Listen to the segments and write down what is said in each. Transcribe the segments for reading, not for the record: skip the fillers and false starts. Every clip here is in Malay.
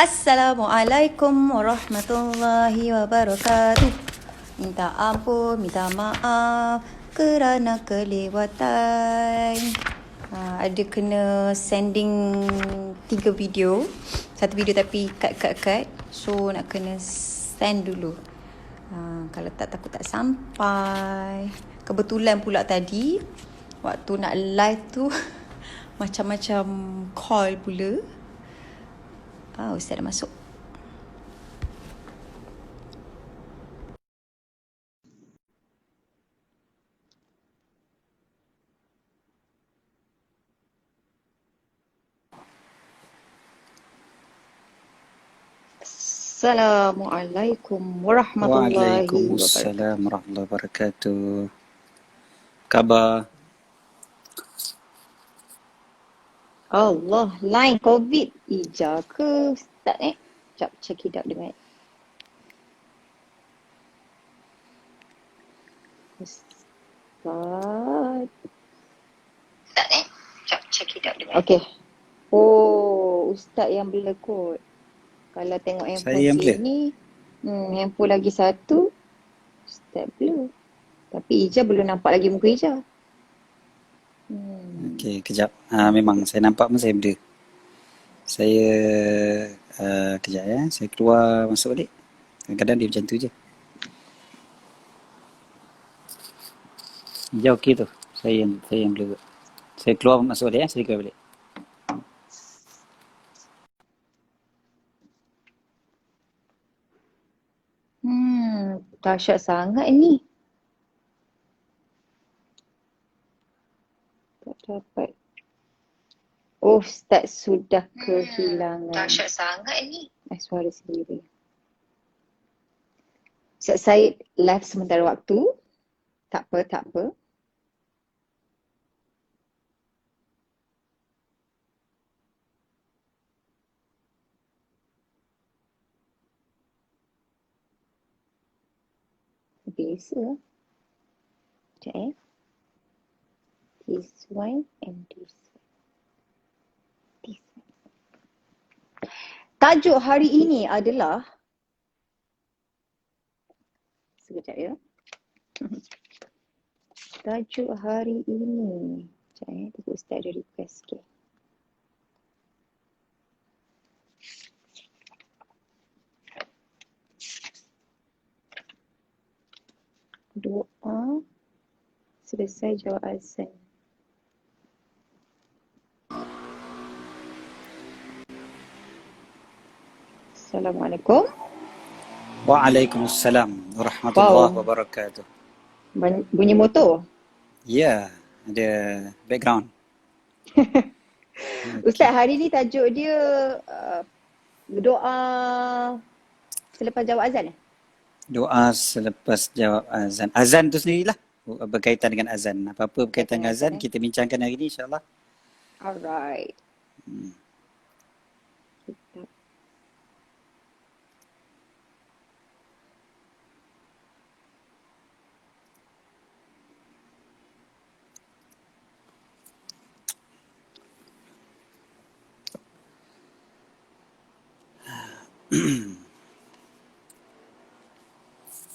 Assalamualaikum warahmatullahi wabarakatuh. Minta ampun, minta maaf kerana kelewatan. Ada kena sending 3 video. Satu video tapi cut. So nak kena send dulu. Kalau tak takut tak sampai. Kebetulan pula tadi waktu nak live tu macam-macam call pula. Ustaz dah masuk. Assalamualaikum warahmatullahi wabarakatuh. Waalaikumsalam warahmatullahi wabarakatuh. Khabar? Allah, line COVID Ija ke Ustaz Sekejap, check it out dengan Ustaz. Sekejap, check it out dengan Okay. Ustaz yang blur kot. Kalau tengok handphone sini, handphone lagi satu, Ustaz blur. Tapi Ija belum nampak lagi muka Ija. Okey, kejap. Memang saya nampak pun saya blur. Saya kejap ya. Saya keluar masuk balik. Kadang-kadang dia macam tu je. Ija okey tu. Saya yang blur. Saya keluar masuk balik ya. Saya keluar balik. Dahsyat sangat ni. Tak dapat. Ustaz sudah kehilangan. Dahsyat sangat ni. Suara sendiri. Ustaz Syed live sementara waktu. Tak apa. Biasa. Sekejap This one and this one. Tajuk hari ini adalah sekejap ya. Tajuk hari ini. Sekejap tunggu Ustaz ada request sikit. Doa selesai jawab azan. Assalamualaikum. Waalaikumsalam warahmatullahi wabarakatuh. Bunyi motor? Ya, ada background. Ustaz, hari ni tajuk dia doa selepas jawab azan. Doa selepas jawab azan. Azan tu sendirilah berkaitan dengan azan. Apa-apa berkaitan dengan azan kita bincangkan hari ni insya-Allah. Alright.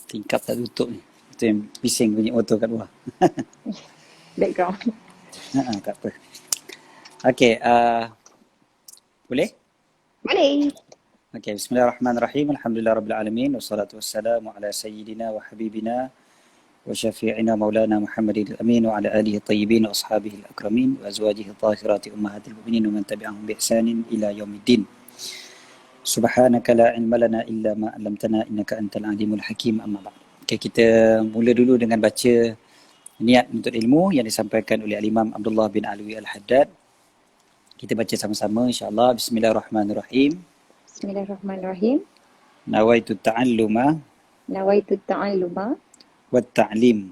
Tingkap tak tutup ni. Itu yang bising bunyi motor kat luar. Background. Tak apa. Okey, boleh? Boleh. Okey, bismillahirrahmanirrahim. Alhamdulillah rabbil wassalatu wassalamu ala sayyidina wa habibina wa syafi'ina maulana Muhammadil amin wa ala alihi tayyibin wa ashabihi al-akramin wa azwajihi tahirati ummahatil mu'minin wa man tabi'ahum bi ihsanin ila yaumiddin. Subhanaka la ilma lana illa ma 'allamtana innaka antal alimul hakim. Amma ba'd. Okay, kita mula dulu dengan baca niat untuk ilmu yang disampaikan oleh Al-Imam Abdullah bin Alwi Al-Haddad. Kita baca sama-sama insya-Allah. Bismillahirrahmanirrahim. Bismillahirrahmanirrahim. Nawaitu ta'alluma wat ta'lim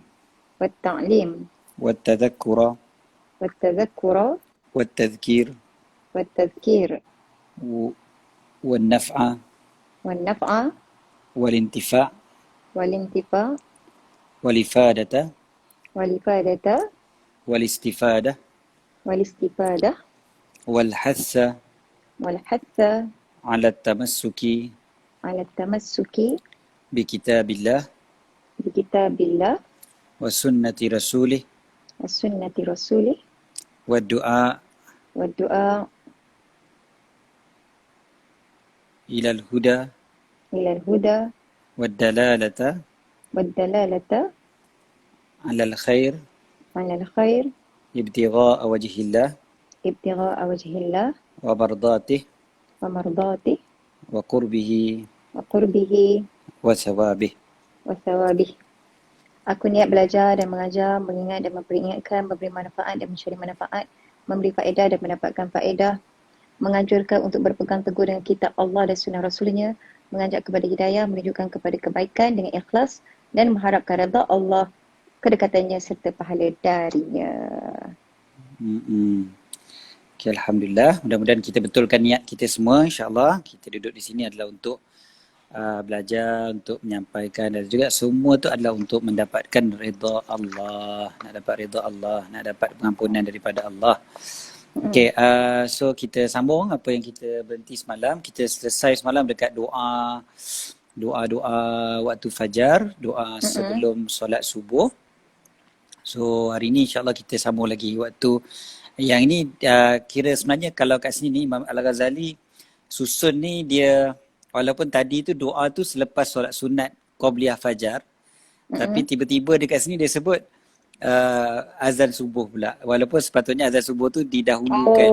wat tadhakkura wat tadhkir والنفع والانتفاع والإفادة والاستفادة والحث ala tamassuki ala tamassuki bikitabillah bi kitabillah wa sunnati rasulih wa sunnati rasulih wa du'a wa du'a ilal huda ila al-huda wa dalalata wa dalalata ala al-khair ala al-khair ibtigha'a wajhillah ibtigha'a wajhillah wa mardatih wa mardatih wa qurbihi wa qurbihi wa thawabih. wa thawabih. Aku niat belajar dan mengajar, mengingat dan memperingatkan, memberi manfaat dan mencari manfaat, memberi faedah dan mendapatkan faedah, menganjurkan untuk berpegang teguh dengan kitab Allah dan sunnah Rasulnya, mengajak kepada hidayah, menunjukkan kepada kebaikan dengan ikhlas dan mengharapkan redha Allah, kedekatannya serta pahala darinya. Okay, Alhamdulillah. Mudah-mudahan kita betulkan niat kita semua, insyaAllah. Kita duduk di sini adalah untuk belajar, untuk menyampaikan, dan juga semua tu adalah untuk mendapatkan redha Allah. Nak dapat redha Allah, nak dapat pengampunan daripada Allah. Okay, so kita sambung apa yang kita berhenti semalam. Kita selesai semalam dekat doa waktu fajar, doa sebelum solat subuh. So hari ni insyaAllah kita sambung lagi waktu yang ini. Kira sebenarnya kalau kat sini ni Imam Al-Ghazali susun ni, dia walaupun tadi tu doa tu selepas solat sunat Qobliyah Fajar, tapi tiba-tiba dekat sini dia sebut azan subuh pula. Walaupun sepatutnya azan subuh tu didahulukan,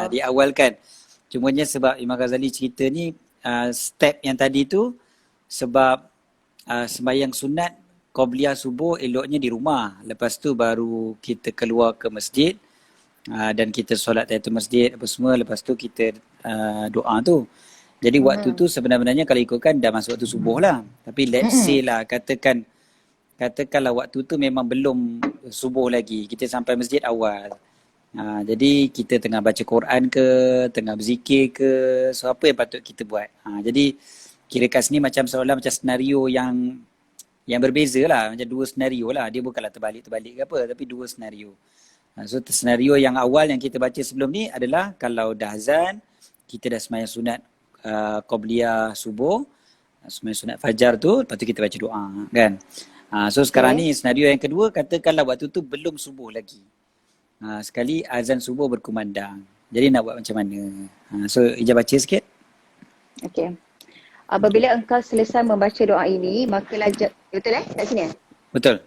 diawalkan. Cumanya sebab Imam Ghazali cerita ni, step yang tadi tu sebab sembahyang sunat Qobliyah subuh eloknya di rumah. Lepas tu baru kita keluar ke masjid dan kita solat tahiyatul masjid apa semua. Lepas tu kita doa tu. Jadi waktu tu sebenarnya kalau ikutkan dah masuk waktu subuh lah. Tapi let's say lah, katakanlah waktu tu memang belum subuh lagi. Kita sampai masjid awal. Jadi kita tengah baca Quran ke, tengah berzikir ke. So apa yang patut kita buat? Jadi kira kat sini macam seolah macam senario yang berbeza lah. Macam dua senario lah. Dia bukanlah terbalik ke apa. Tapi dua senario. So senario yang awal yang kita baca sebelum ni adalah kalau dah azan, kita dah sembahyang sunat Qobliyah subuh, sembahyang sunat fajar tu, lepas tu kita baca doa kan. So sekarang ni senario yang kedua, katakanlah waktu tu belum subuh lagi. Sekali azan subuh berkumandang. Jadi nak buat macam mana? So Ijaz baca sikit. Okey. Apabila engkau selesai membaca doa ini, maka betul kat sini? Betul.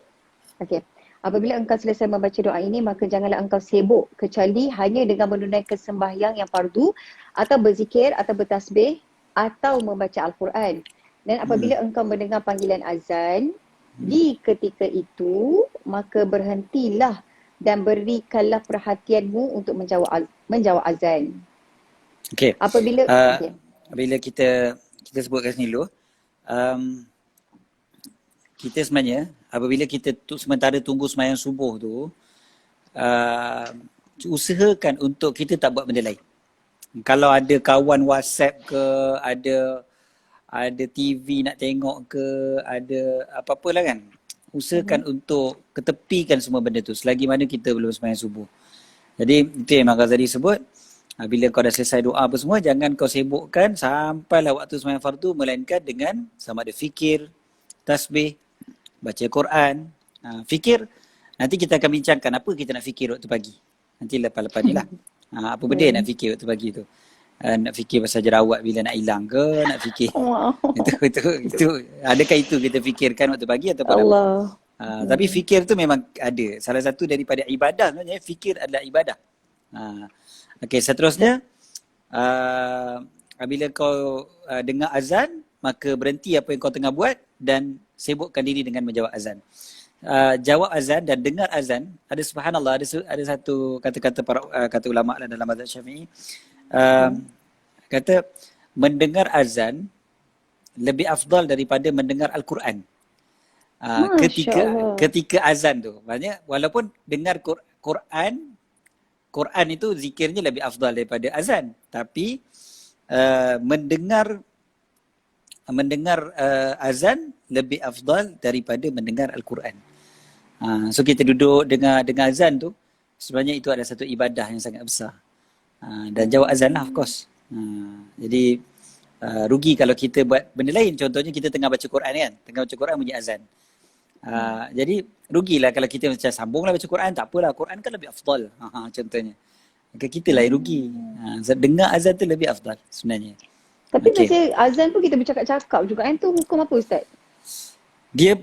Okey. Apabila engkau selesai membaca doa ini, maka janganlah engkau sibuk kecuali hanya dengan menunaikan sembahyang yang fardu atau berzikir atau bertasbih atau membaca Al-Quran. Dan apabila engkau mendengar panggilan azan, di ketika itu, maka berhentilah dan berikanlah perhatianmu untuk menjawab azan. Okey. Apabila kita sebut kat sini dulu, kita sebenarnya apabila kita sementara tunggu sembahyang subuh tu, usahakan untuk kita tak buat benda lain. Kalau ada kawan WhatsApp ke, ada TV nak tengok ke, ada apa-apa lah kan, usahakan untuk ketepikan semua benda tu selagi mana kita belum sembahyang subuh. Jadi itu yang Imam Ghazali sebut, bila kau dah selesai doa apa semua, jangan kau sibukkan sampailah waktu sembahyang fardu, melainkan dengan sama ada fikir, tasbih, baca Quran. Fikir, nanti kita akan bincangkan apa kita nak fikir waktu pagi. Nanti lepas-lepas ni lah. Apa benda nak fikir waktu pagi tu. Nak fikir pasal jerawat bila nak hilang ke, nak fikir. Itu. Adakah itu kita fikirkan waktu pagi atau pada Allah. Tapi fikir tu memang ada. Salah satu daripada ibadah sebenarnya, fikir adalah ibadah. Okey, seterusnya, apabila kau dengar azan, maka berhenti apa yang kau tengah buat dan sibukkan diri dengan menjawab azan. Jawab azan dan dengar azan, ada subhanallah, ada satu kata-kata para kata ulama dalam mazhab Syafi'i, kata mendengar azan lebih afdal daripada mendengar Al-Quran. Ketika azan tu, maksudnya walaupun dengar Quran itu zikirnya lebih afdal daripada azan, tapi mendengar azan lebih afdal daripada mendengar Al-Quran. So kita duduk dengar azan tu, sebenarnya itu ada satu ibadah yang sangat besar. Dan jawab azan lah, of course. Jadi rugi kalau kita buat benda lain. Contohnya kita tengah baca Quran kan. Tengah baca Quran bunyi azan. Jadi rugilah kalau kita macam sambunglah baca Quran. Tak apalah, Quran kan lebih afdal. Contohnya. Maka kita lah yang rugi. Dengar azan tu lebih afdal sebenarnya. Tapi Okey. biasa azan pun kita bercakap-cakap juga kan, tu hukum apa Ustaz? Dia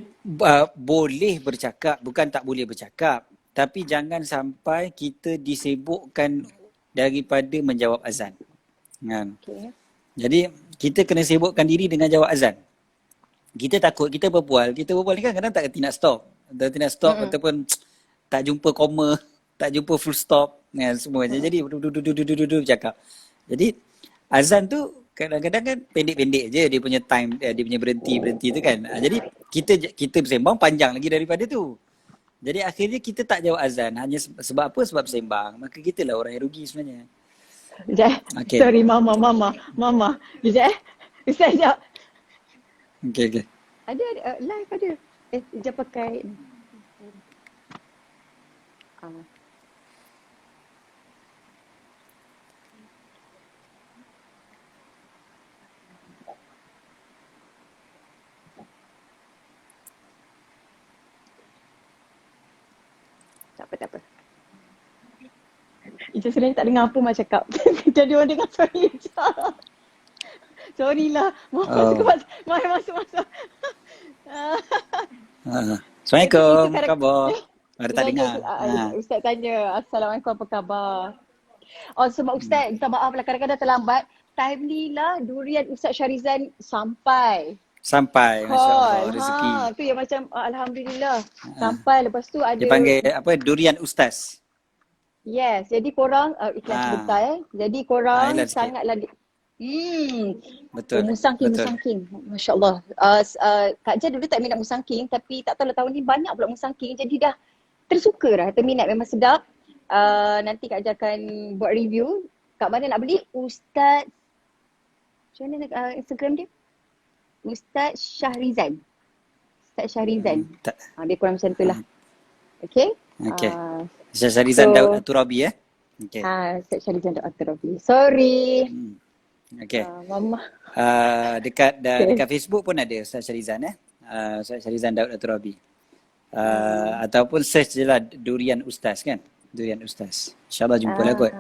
boleh bercakap, bukan tak boleh bercakap. Tapi jangan sampai kita disibukkan daripada menjawab azan. Kan? Okay. Jadi kita kena sibukkan diri dengan jawab azan. Kita takut, kita berbual ni kan kadang tak kerti nak stop. Tak kerti nak stop ataupun tak jumpa koma, tak jumpa full stop kan semua. Jadi cakap. Jadi azan tu kadang-kadang kan pendek-pendek je dia punya time, dia punya berhenti tu kan. Jadi kita bersembang panjang lagi daripada tu. Jadi akhirnya kita tak jawab azan hanya sebab apa? Sebab bersembang. Maka kita lah orang yang rugi sebenarnya. Sekejap. Okay. Sorry, Mama. Sekejap. Ustaz, sekejap. Okay. Ada live ada. Sekejap pakai. Tak apa. Ijaz sebenarnya tak dengar apa Mak cakap. Jadi orang dengar suara Ijaz. Sorry lah. Masuk. Assalamualaikum, apa khabar? Ada tak dengar? Ustaz tanya, Assalamualaikum, apa khabar? Oh, sebab Ustaz, minta maaf lah kadang-kadang terlambat. Time ni lah durian Ustaz Syarizan sampai. Masya Allah, rezeki. Tu yang macam Alhamdulillah. Sampai, lepas tu ada. Dia panggil apa? Durian Ustaz. Yes, jadi korang iklan sebentar Jadi korang sangatlah Betul. Musangking. Masya Allah. Kak Jan dulu tak minat musangking, tapi tak tahu lah tahun ni banyak pula musangking. Jadi dah tersuka dah, terminat, memang sedap. Nanti Kak Jan akan buat review. Kat mana nak beli? Ustaz, macam mana Instagram dia? Ustaz Syahrizan. Dia kurang macam tu lah. Okay. Ustaz Syarizan Daud At-Turabi Okay. Ustaz Syarizan Daud At-Turabi. Sorry. Okay. Mama. Dekat Facebook pun ada Ustaz Syarizan Ustaz Syarizan Daud At-Turabi. Ataupun search je lah Durian Ustaz kan. Durian Ustaz. InsyaAllah jumpa lah kot.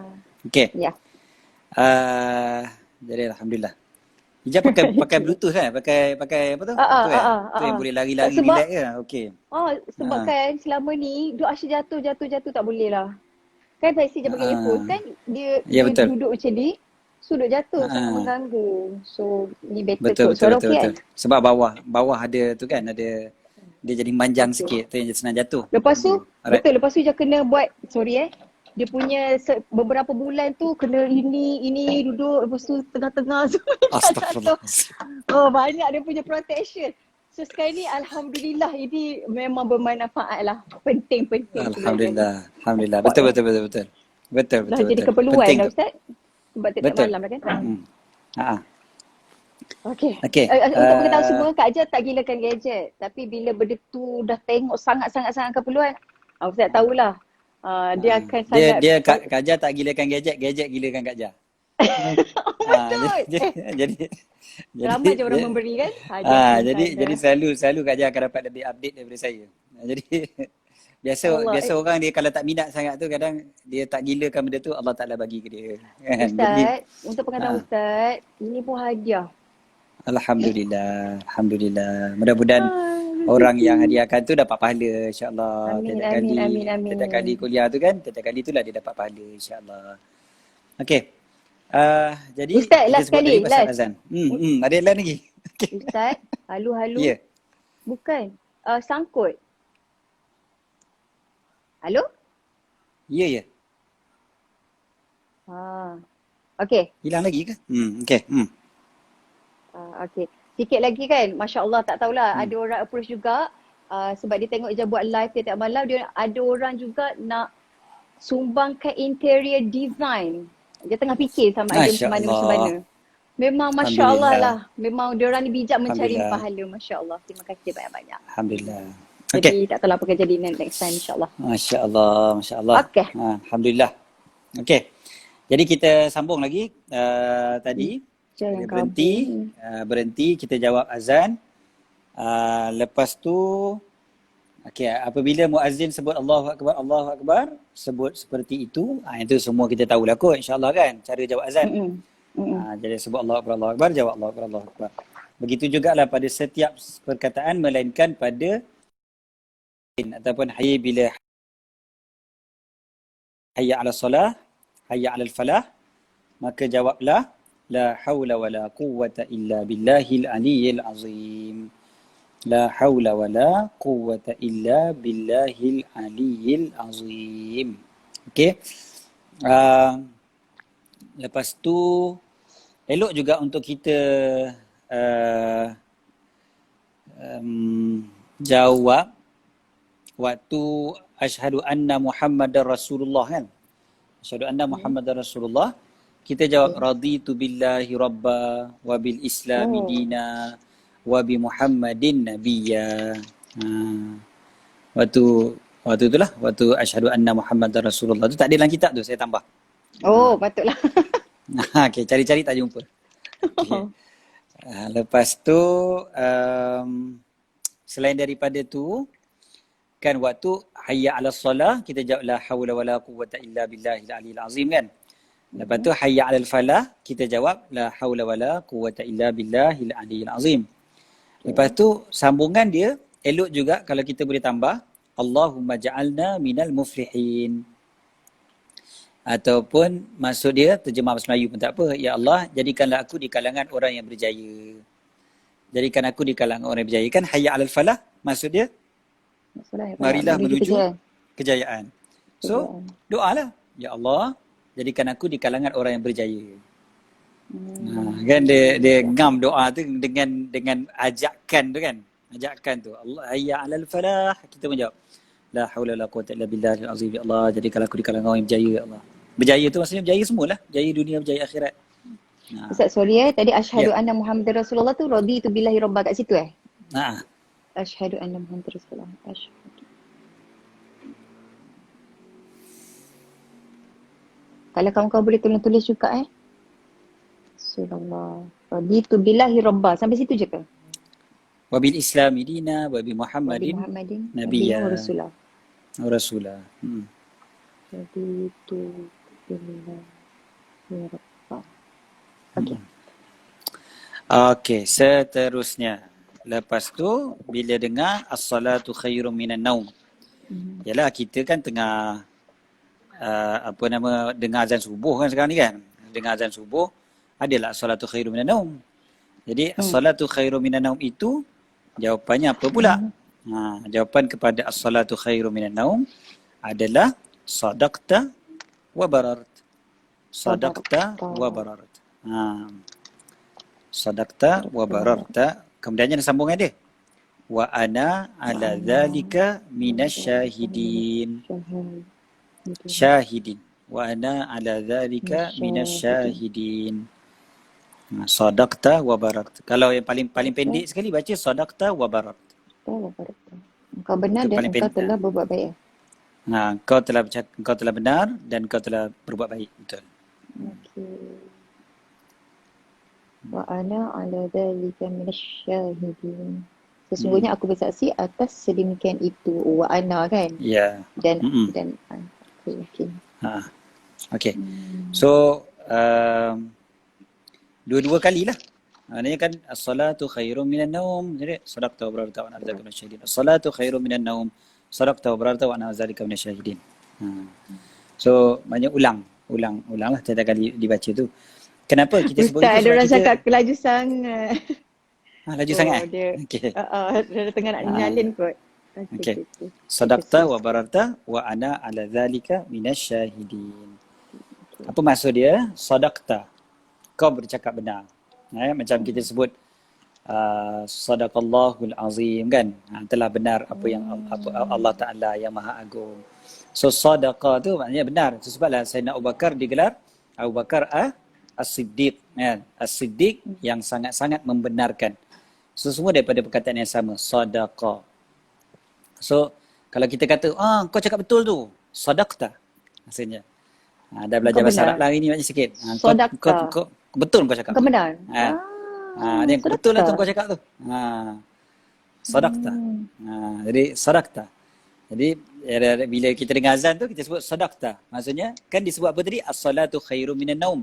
Okay. Ya. Jadi Alhamdulillah. Hijab pakai Bluetooth kan? Pakai apa tu? Tu yang boleh lari-lari relax ke? Okay. Sebab kan selama ni duk asyik jatuh tak boleh lah. Kan Faisal je pakai earphone kan dia duduk macam ni. Sudut jatuh sangat mengganggu. So ni better betul. Kan? Sebab bawah ada tu kan, ada dia jadi manjang sikit tu yang senang jatuh. Lepas tu lepas tu je kena buat dia punya beberapa bulan tu kena ini duduk, lepas tu tengah-tengah semua jatuh. Banyak dia punya protection. So sekarang ni Alhamdulillah ini memang bermanfaat lah. Penting. Alhamdulillah. Betul. Dah jadi keperluan penting dah Ustaz. Sebab tiap malam dah kan? Okay. Untuk mengetahui semua, Kak Ajar tak gilakan gadget. Tapi bila benda tu dah tengok sangat-sangat keperluan, Ustaz tahulah. Dia akan sangat... Kak Ajar tak gilakan gadget gilakan Kak Ajar. Betul. Jadi ramai je orang memberi kan? Jadi selalu Kak Ajar akan dapat lebih update daripada saya. Jadi biasa orang dia kalau tak minat sangat tu kadang dia tak gilakan benda tu, Allah Ta'ala bagi ke dia. Ustaz, untuk pengetahuan Ustaz, ini pun hadiah. Alhamdulillah. Mudah-mudahan orang yang hadiahkan tu dapat pahala insya-Allah. Amin. Setiap kali kuliah tu kan, setiap kali itulah dia dapat pahala insya-Allah. Okey. Jadi Ustaz, last kali. Azan. Ada lain lagi. Okay. Ustaz, halu. Ya. Bukan. Sangkut. Halo? Ya. Okey. Hilang lagi ke? Okey. Okey. Sikit lagi kan, Masya Allah, tak tahulah. Ada orang approach juga sebab dia tengok Ijaz buat live tiap malam, dia ada orang juga nak sumbangkan interior design. Dia tengah fikir sama ada macam mana. Memang Masya Allah lah. Memang dia orang ni bijak mencari pahala. Masya Allah. Terima kasih banyak-banyak. Alhamdulillah. Jadi tak tahu apa kejadian next time insya Allah. Masya Allah. Okay. Alhamdulillah. Okey. Jadi kita sambung lagi tadi. Macam yang Kita berhenti, kita jawab azan. Lepas tu, okey, apabila muazzin sebut Allahu Akbar, sebut seperti itu. Itu semua kita tahulah kot, insyaAllah kan, cara jawab azan. Jadi sebut Allahu Akbar, jawab Allahu Akbar. Begitu jugalah pada setiap perkataan, melainkan pada ataupun bila hayya ala salah, hayya ala falah, maka jawablah la haula wala quwwata illa billahil aliyyil azim. La haula wala quwwata illa billahil aliyyil azim. Okey. Lepas tu elok juga untuk kita jawab waktu asyhadu anna Muhammadar Rasulullah kan. Asyhadu anna Muhammadar Rasulullah. Kita jawab raditu billahi rabba wa bil islami dina wa bi Muhammadin nabiyya. Waktu itulah, waktu asyhadu anna Muhammadar Rasulullah tu tak ada dalam kitab tu, saya tambah. Patutlah. Okey, cari-cari tak jumpa. Okay. Lepas tu selain daripada tu kan, waktu hayya 'alas solah kita jawab la haula wala quwwata illa billahil aliyil azim kan. Lepas tu hayya 'alal falah kita jawab la haula wala quwwata illa billahil aliyil azim. Lepas tu sambungan dia elok juga kalau kita boleh tambah Allahumma ja'alna minal muflihin. Ataupun maksud dia terjemah bahasa Melayu pun tak apa. Ya Allah, jadikanlah aku di kalangan orang yang berjaya. Jadikan aku di kalangan orang yang berjaya. Kan hayya 'alal falah maksud dia marilah menuju kejayaan. So, doalah. Ya Allah, jadikan aku di kalangan orang yang berjaya. Kan dia ngam doa tu dengan ajakan tu kan. Ajakan tu. Allah hayya 'alal falah. Kita pun jawab. La haula wala quwwata illa billahil azim. Ya Allah, jadikanlah aku di kalangan orang yang berjaya ya Allah. Berjaya tu maksudnya berjaya semualah. Berjaya dunia, berjaya akhirat. Ustaz, sorry tadi asyhadu anna Muhammadar Rasulullah tu raditu billahi rabba kat situ Asyhadu anna Muhammadar Rasulullah. Kalau kawan-kawan boleh tolong tulis juga Rasulullah. Raditu billahi rabba. Sampai situ je ke? Wa bil islami dina wa bi Muhammadin nabiyya wa rasulah. Rasulah. Raditu billahi rabba. Okey. Okey, seterusnya. Lepas tu bila dengar as-salatu khairum minan naum. Yalah, kita kan tengah dengar azan subuh kan sekarang ni kan. Dengar azan subuh adalah as-salatu khairum minan naum. Jadi as-salatu khairum minan naum itu jawapannya apa pula? Jawapan kepada as-salatu khairum minan naum adalah sadaqta wa barart. Sadaqta wa barart. Sadaqta wa bararta. Kemudiannya ada sambungan dia. Wa ana ala dhalika minasyahidin. Syahidin. Wa ana ala dhalika minasyahidin. Sadaqta wa bararta. Kalau yang paling pendek sekali baca sadaqta wa bararta. Engkau benar dan engkau telah berbuat baik. Engkau telah benar dan engkau telah berbuat baik. Betul. Okey. Wa ana ala dhalika minasyahidin. Sesungguhnya aku bersaksi atas sedemikian itu. Wa ana kan? Ya. Dan okey. Okey. So dua-dua kalilah. Maknanya kan as-salatu khairum minan naum. Jadi sadaqta wa bararta wa ana dzalika minasyahidin. As-salatu khairum minan naum. Sadaqta wa bararta wa ana dzalika minasyahidin. So banyak ulanglah setiap kali dibaca tu. Kenapa kita sebut Ustaz, itu? ada orang cakap laju sangat. Laju sangat? Okey. Dia tengah nak nyalin kot. Okey. Sadaqta wa bararta wa ana ala dzalika minasyahidin. Apa maksud dia? Sadaqta. Kau bercakap benar. Macam kita sebut sadaqallahul azim kan. Telah benar apa yang Allah Ta'ala yang Maha Agung. So sadaqa tu maknanya benar. Sebablah Sayyidina Abu Bakar digelar Abu Bakar As-Siddiq. As-Siddiq yang sangat-sangat membenarkan. So semua daripada perkataan yang sama. Sadaqa. So kalau kita kata kau cakap betul tu. Sadaqta. Maksudnya. Dah belajar Kau bahasa Arab benar. lah hari ni macam sikit. Sodakta. Betul kau cakap. Kau benar. Dia betul lah tu Sodakta. kau cakap tu. Sadaqta. Jadi sadaqta. Jadi bila kita dengar azan tu kita sebut sadaqta. Maksudnya kan disebut apa tadi? As-salatu khairum minan naum.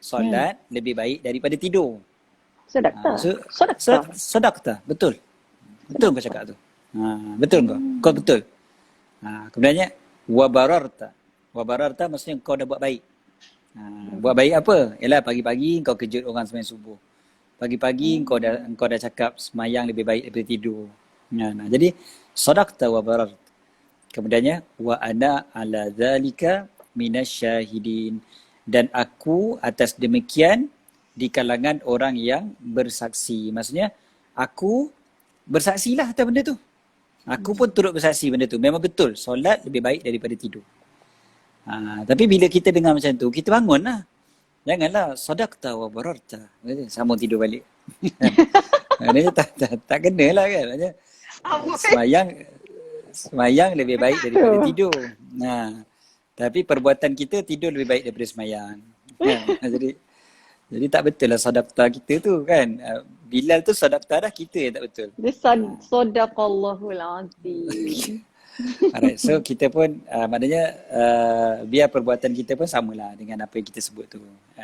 Solat lebih baik daripada tidur. Sodakta. So, Sodakta. sadaqta. Betul. Betul kau cakap tu. Betul kau. Kau betul. Kemudiannya wabararta. Wabararta maksudnya kau dah buat baik. Buat baik apa? Ialah pagi-pagi kau kejut orang sembahyang subuh. Pagi-pagi kau dah cakap semayang lebih baik daripada tidur. Jadi sadaqta wa barart. Kemudiannya wa ana ala zalika minasyahidin, dan aku atas demikian di kalangan orang yang bersaksi. Maksudnya aku bersaksilah atas benda tu. Aku pun turut bersaksi benda tu. Memang betul solat lebih baik daripada tidur. Tapi bila kita dengar macam tu, kita bangunlah. Janganlah sadaqta wa bararta. Sambung tidur balik. Maknanya tak kena lah kan. Maknanya semayang lebih baik daripada tidur. Tapi perbuatan kita tidur lebih baik daripada semayang. Jadi tak betul lah sadaqta kita tu kan. Bilal tu sadaqta dah, kita yang tak betul. Dia sadaqallahul azim. Alright, so kita pun maknanya biar perbuatan kita pun samalah dengan apa yang kita sebut tu.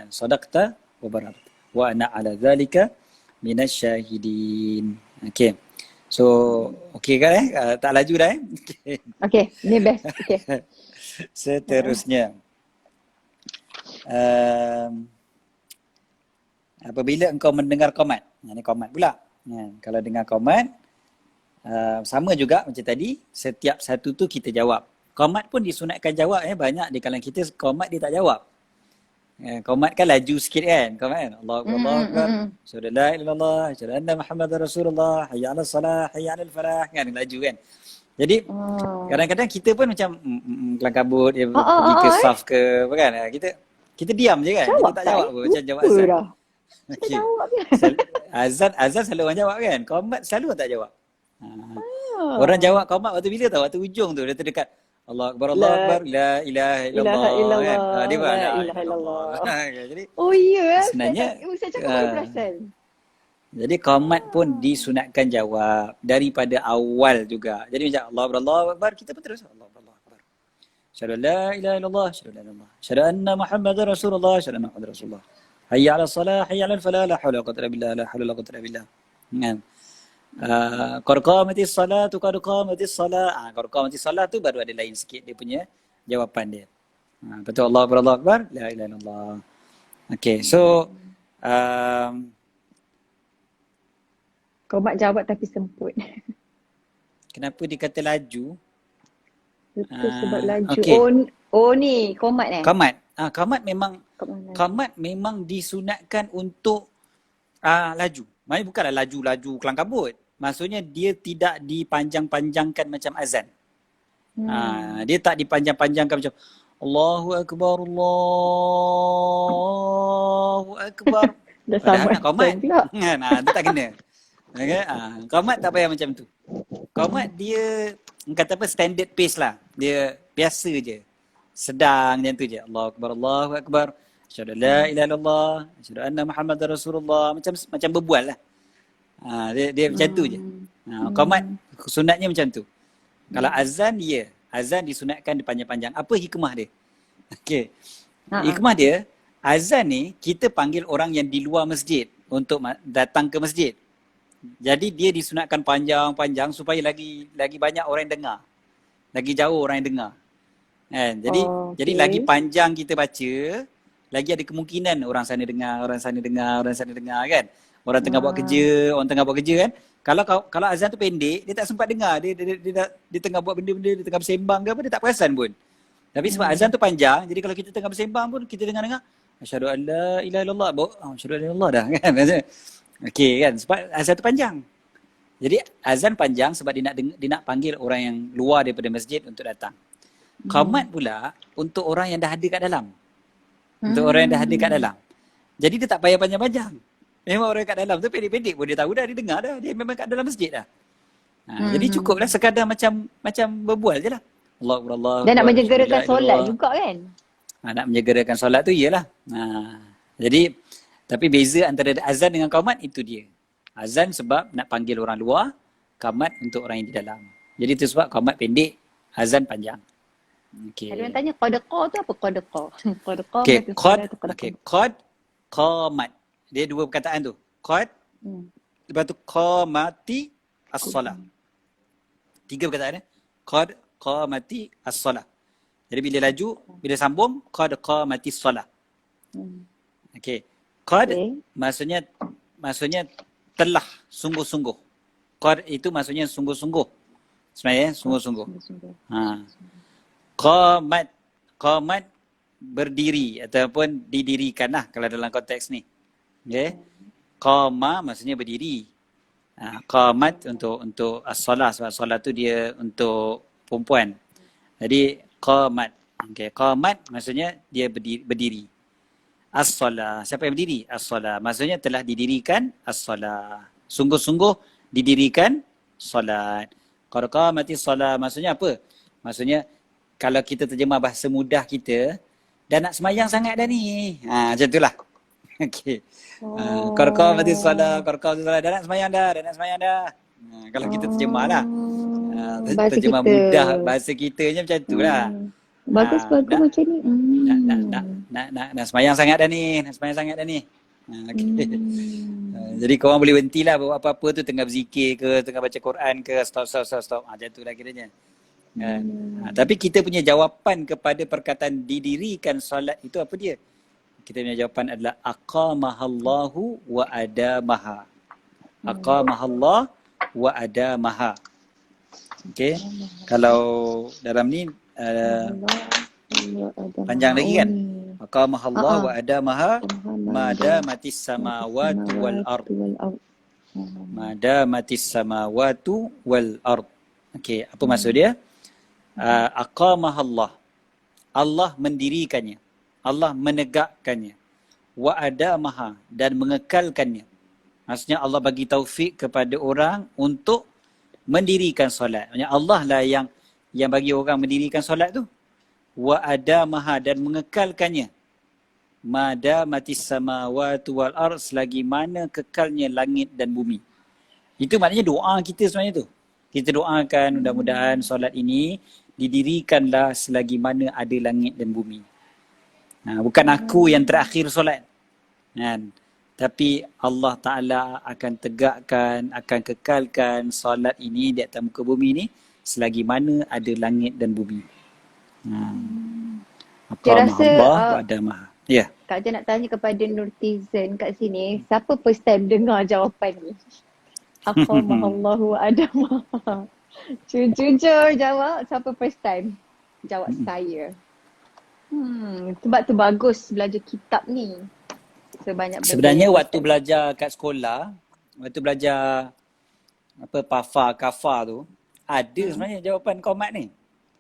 Sadaqta wa barat. Wa ana ala zalika minasyahidin. Okay. So, okay kan tak laju dah Okay, ni best. Okay. Seterusnya. Apabila engkau mendengar qomat. Ini qomat pula. Kalau dengar qomat, sama juga macam tadi, setiap satu tu kita jawab. Qomat pun disunatkan jawab. Banyak di kalangan kita qomat dia tak jawab. Qomat kan laju sikit kan. Qomat kan. Allahu Akbar. Asyhadu la ilaha illallah, asyhadu anna Muhammadar Rasulullah, hayya 'alas salah, hayya 'alal falah, kan laju kan. Jadi kadang-kadang kita pun macam kelang kabut dia pergi ke saf ke apa kan. Kita diam je kan. Kita tak jawab pun macam jawab azan. Okay. Azan selalu orang jawab kan. Qomat selalu orang tak jawab. Orang jawab qomat waktu bila tahu? Waktu ujung tu dia terdekat Allah Akbar, Allah Akbar, la ilaha illallah kan. Dia buat la ilaha illallah. Jadi sebenarnya saya cakap baru perasan. Jadi qomat pun disunatkan jawab daripada awal juga. Jadi macam Allah Akbar, Allah Akbar, kita pun terus Allah Akbar, Allah Akbar. Asyhadu an la ilaha illallah, asyhadu an la ilaha illallah. Asyhadu anna Muhammadar Rasulullah, asyhadu anna Muhammadar Rasulullah. Hayya 'alas salah, hayya 'alal falah, la haula wala quwwata illa billah, la haula wala quwwata illa billah. Kan? Qad qamatis salatu, qad qamatis salah. Qad qamatis salah tu baru ada lain sikit dia punya jawapan dia. Betul Allah Akbar, Allah Akbar, la ilaha illallah. Okay, so Qomat jawab tapi semput. kenapa dikata laju? Betul sebab laju. Okay. Oh ni qomat Qomat. Qomat memang disunatkan untuk laju. Maksudnya bukanlah laju-laju kelang kabut. Maksudnya dia tidak dipanjang-panjangkan macam azan. Dia tak dipanjang-panjangkan macam Allahu Akbar, Allahu Akbar. Dah sama nak qomat. pula. Dia tak kena. Okay? Qomat tak payah macam tu. Qomat dia kata apa, standard pace lah. Dia biasa je. Sedang macam tu je. Allahu Akbar, Allahu Akbar. Asyhadu la ilaha illallah, asyhadu anna Muhammadar Rasulullah. Macam berbual lah. Dia macam tu je. Qomat sunatnya macam tu. Kalau azan, azan disunatkan dia panjang-panjang. Apa hikmah dia? Okey. Hikmah dia, azan ni kita panggil orang yang di luar masjid untuk datang ke masjid. Jadi dia disunatkan panjang-panjang supaya lagi banyak orang yang dengar. Lagi jauh orang yang dengar. Kan? Jadi lagi panjang kita baca, lagi ada kemungkinan orang sana dengar kan. Orang tengah buat kerja, kan. Kalau azan tu pendek, dia tak sempat dengar. Dia tengah buat benda-benda, dia tengah bersembang ke apa, dia tak perasan pun. Tapi sebab azan tu panjang, jadi kalau kita tengah bersembang pun, kita dengar asyhadu an la ilaha illallah, asyhadu an la ilaha illallah dah kan. Okey kan, sebab azan tu panjang. Jadi azan panjang sebab dia nak panggil orang yang luar daripada masjid untuk datang. Qomat pula untuk orang yang dah ada kat dalam. Untuk orang yang dah ada kat dalam. Jadi dia tak payah panjang-panjang. Memang orang kat dalam tu pendek-pendek pun dia tahu dah, dia dengar dah. Dia memang kat dalam masjid dah. Jadi cukuplah sekadar macam berbual je lah. Allah. Dan nak menjegerakan solat juga kan? Nak menyegerakan solat tu iyalah. Jadi tapi beza antara azan dengan qamat itu dia. Azan sebab nak panggil orang luar, qamat untuk orang yang di dalam. Jadi itu sebab qamat pendek, azan panjang. Ada orang Okey. tanya qadqa tu apa qadqa? Qadqa Okey, mati qad, solat tu qadqa. okey, qad, qamat. Dia dua perkataan tu. Qad, Hmm. lepas tu qamati as-solah. Tiga perkataan. Qad, qamati as-solah. Jadi bila laju, bila sambung, qad qamati as-solah. Hmm. Okey. Qad Okey. maksudnya telah sungguh-sungguh. Qad itu maksudnya sungguh-sungguh. Sebenarnya sungguh-sungguh. Sungguh-sungguh. Qamat, qamat berdiri ataupun didirikan lah kalau dalam konteks ni. Okey. Qama maksudnya berdiri. Qamat untuk as-solah, sebab solat tu dia untuk perempuan. Jadi qamat. Okey, qamat maksudnya dia berdiri. As-solah, siapa yang berdiri? As-solah, maksudnya telah didirikan as-solah. Sungguh-sungguh didirikan solat. Qad qamatis solah maksudnya apa? Maksudnya kalau kita terjemah bahasa mudah kita, dah nak semayang sangat dah ni. Macam itulah. Okey. Qad qamatis solah, qad qamatis solah, dah nak semayang dah, kalau kita terjemah lah. Bahasa Terjemah kita. mudah bahasa kitanya macam itulah. Bagus Nak, macam ni. nak semayang sangat dah ni. Okey. Jadi korang boleh berhentilah buat apa-apa tu, tengah berzikir ke, tengah baca Quran ke, stop. Macam tu lah kiranya. Tapi kita punya jawapan kepada perkataan didirikan solat itu apa dia? Kita punya jawapan adalah aqamahallahu wa adamaha. Aqamahallah wa adamaha. Okey. Kalau dalam ni panjang lagi kan? Aqamahallah wa adamaha madamatis samawati wal ard. Madamatis samawati wal ard. Okey, apa maksud dia? Aqamahallah. Allah mendirikannya. Allah menegakkannya. Wa adamaha, dan mengekalkannya. Maksudnya Allah bagi taufik kepada orang untuk mendirikan solat. Maksudnya Allah lah yang bagi orang mendirikan solat tu. Wa adamaha, dan mengekalkannya. Madamatis samawati wal ard, selagi mana kekalnya langit dan bumi. Itu maknanya doa kita sebenarnya tu. Kita doakan mudah-mudahan solat ini didirikanlah selagi mana ada langit dan bumi. Bukan aku yang terakhir solat. Kan? Tapi Allah Ta'ala akan tegakkan, akan kekalkan solat ini di atas muka bumi ni selagi mana ada langit dan bumi. Saya rasa Allah wa adamaha. Ya. Kak Jan nak tanya kepada Nurtizen kat sini, siapa first time dengar jawapan ni? Aqamahallahu wa adamaha. Jujur jawab, siapa first time? Jawab saya. Sebab tu bagus belajar kitab ni. Sebenarnya waktu belajar kat sekolah, waktu belajar kafa tu, ada sebenarnya jawapan qamat ni.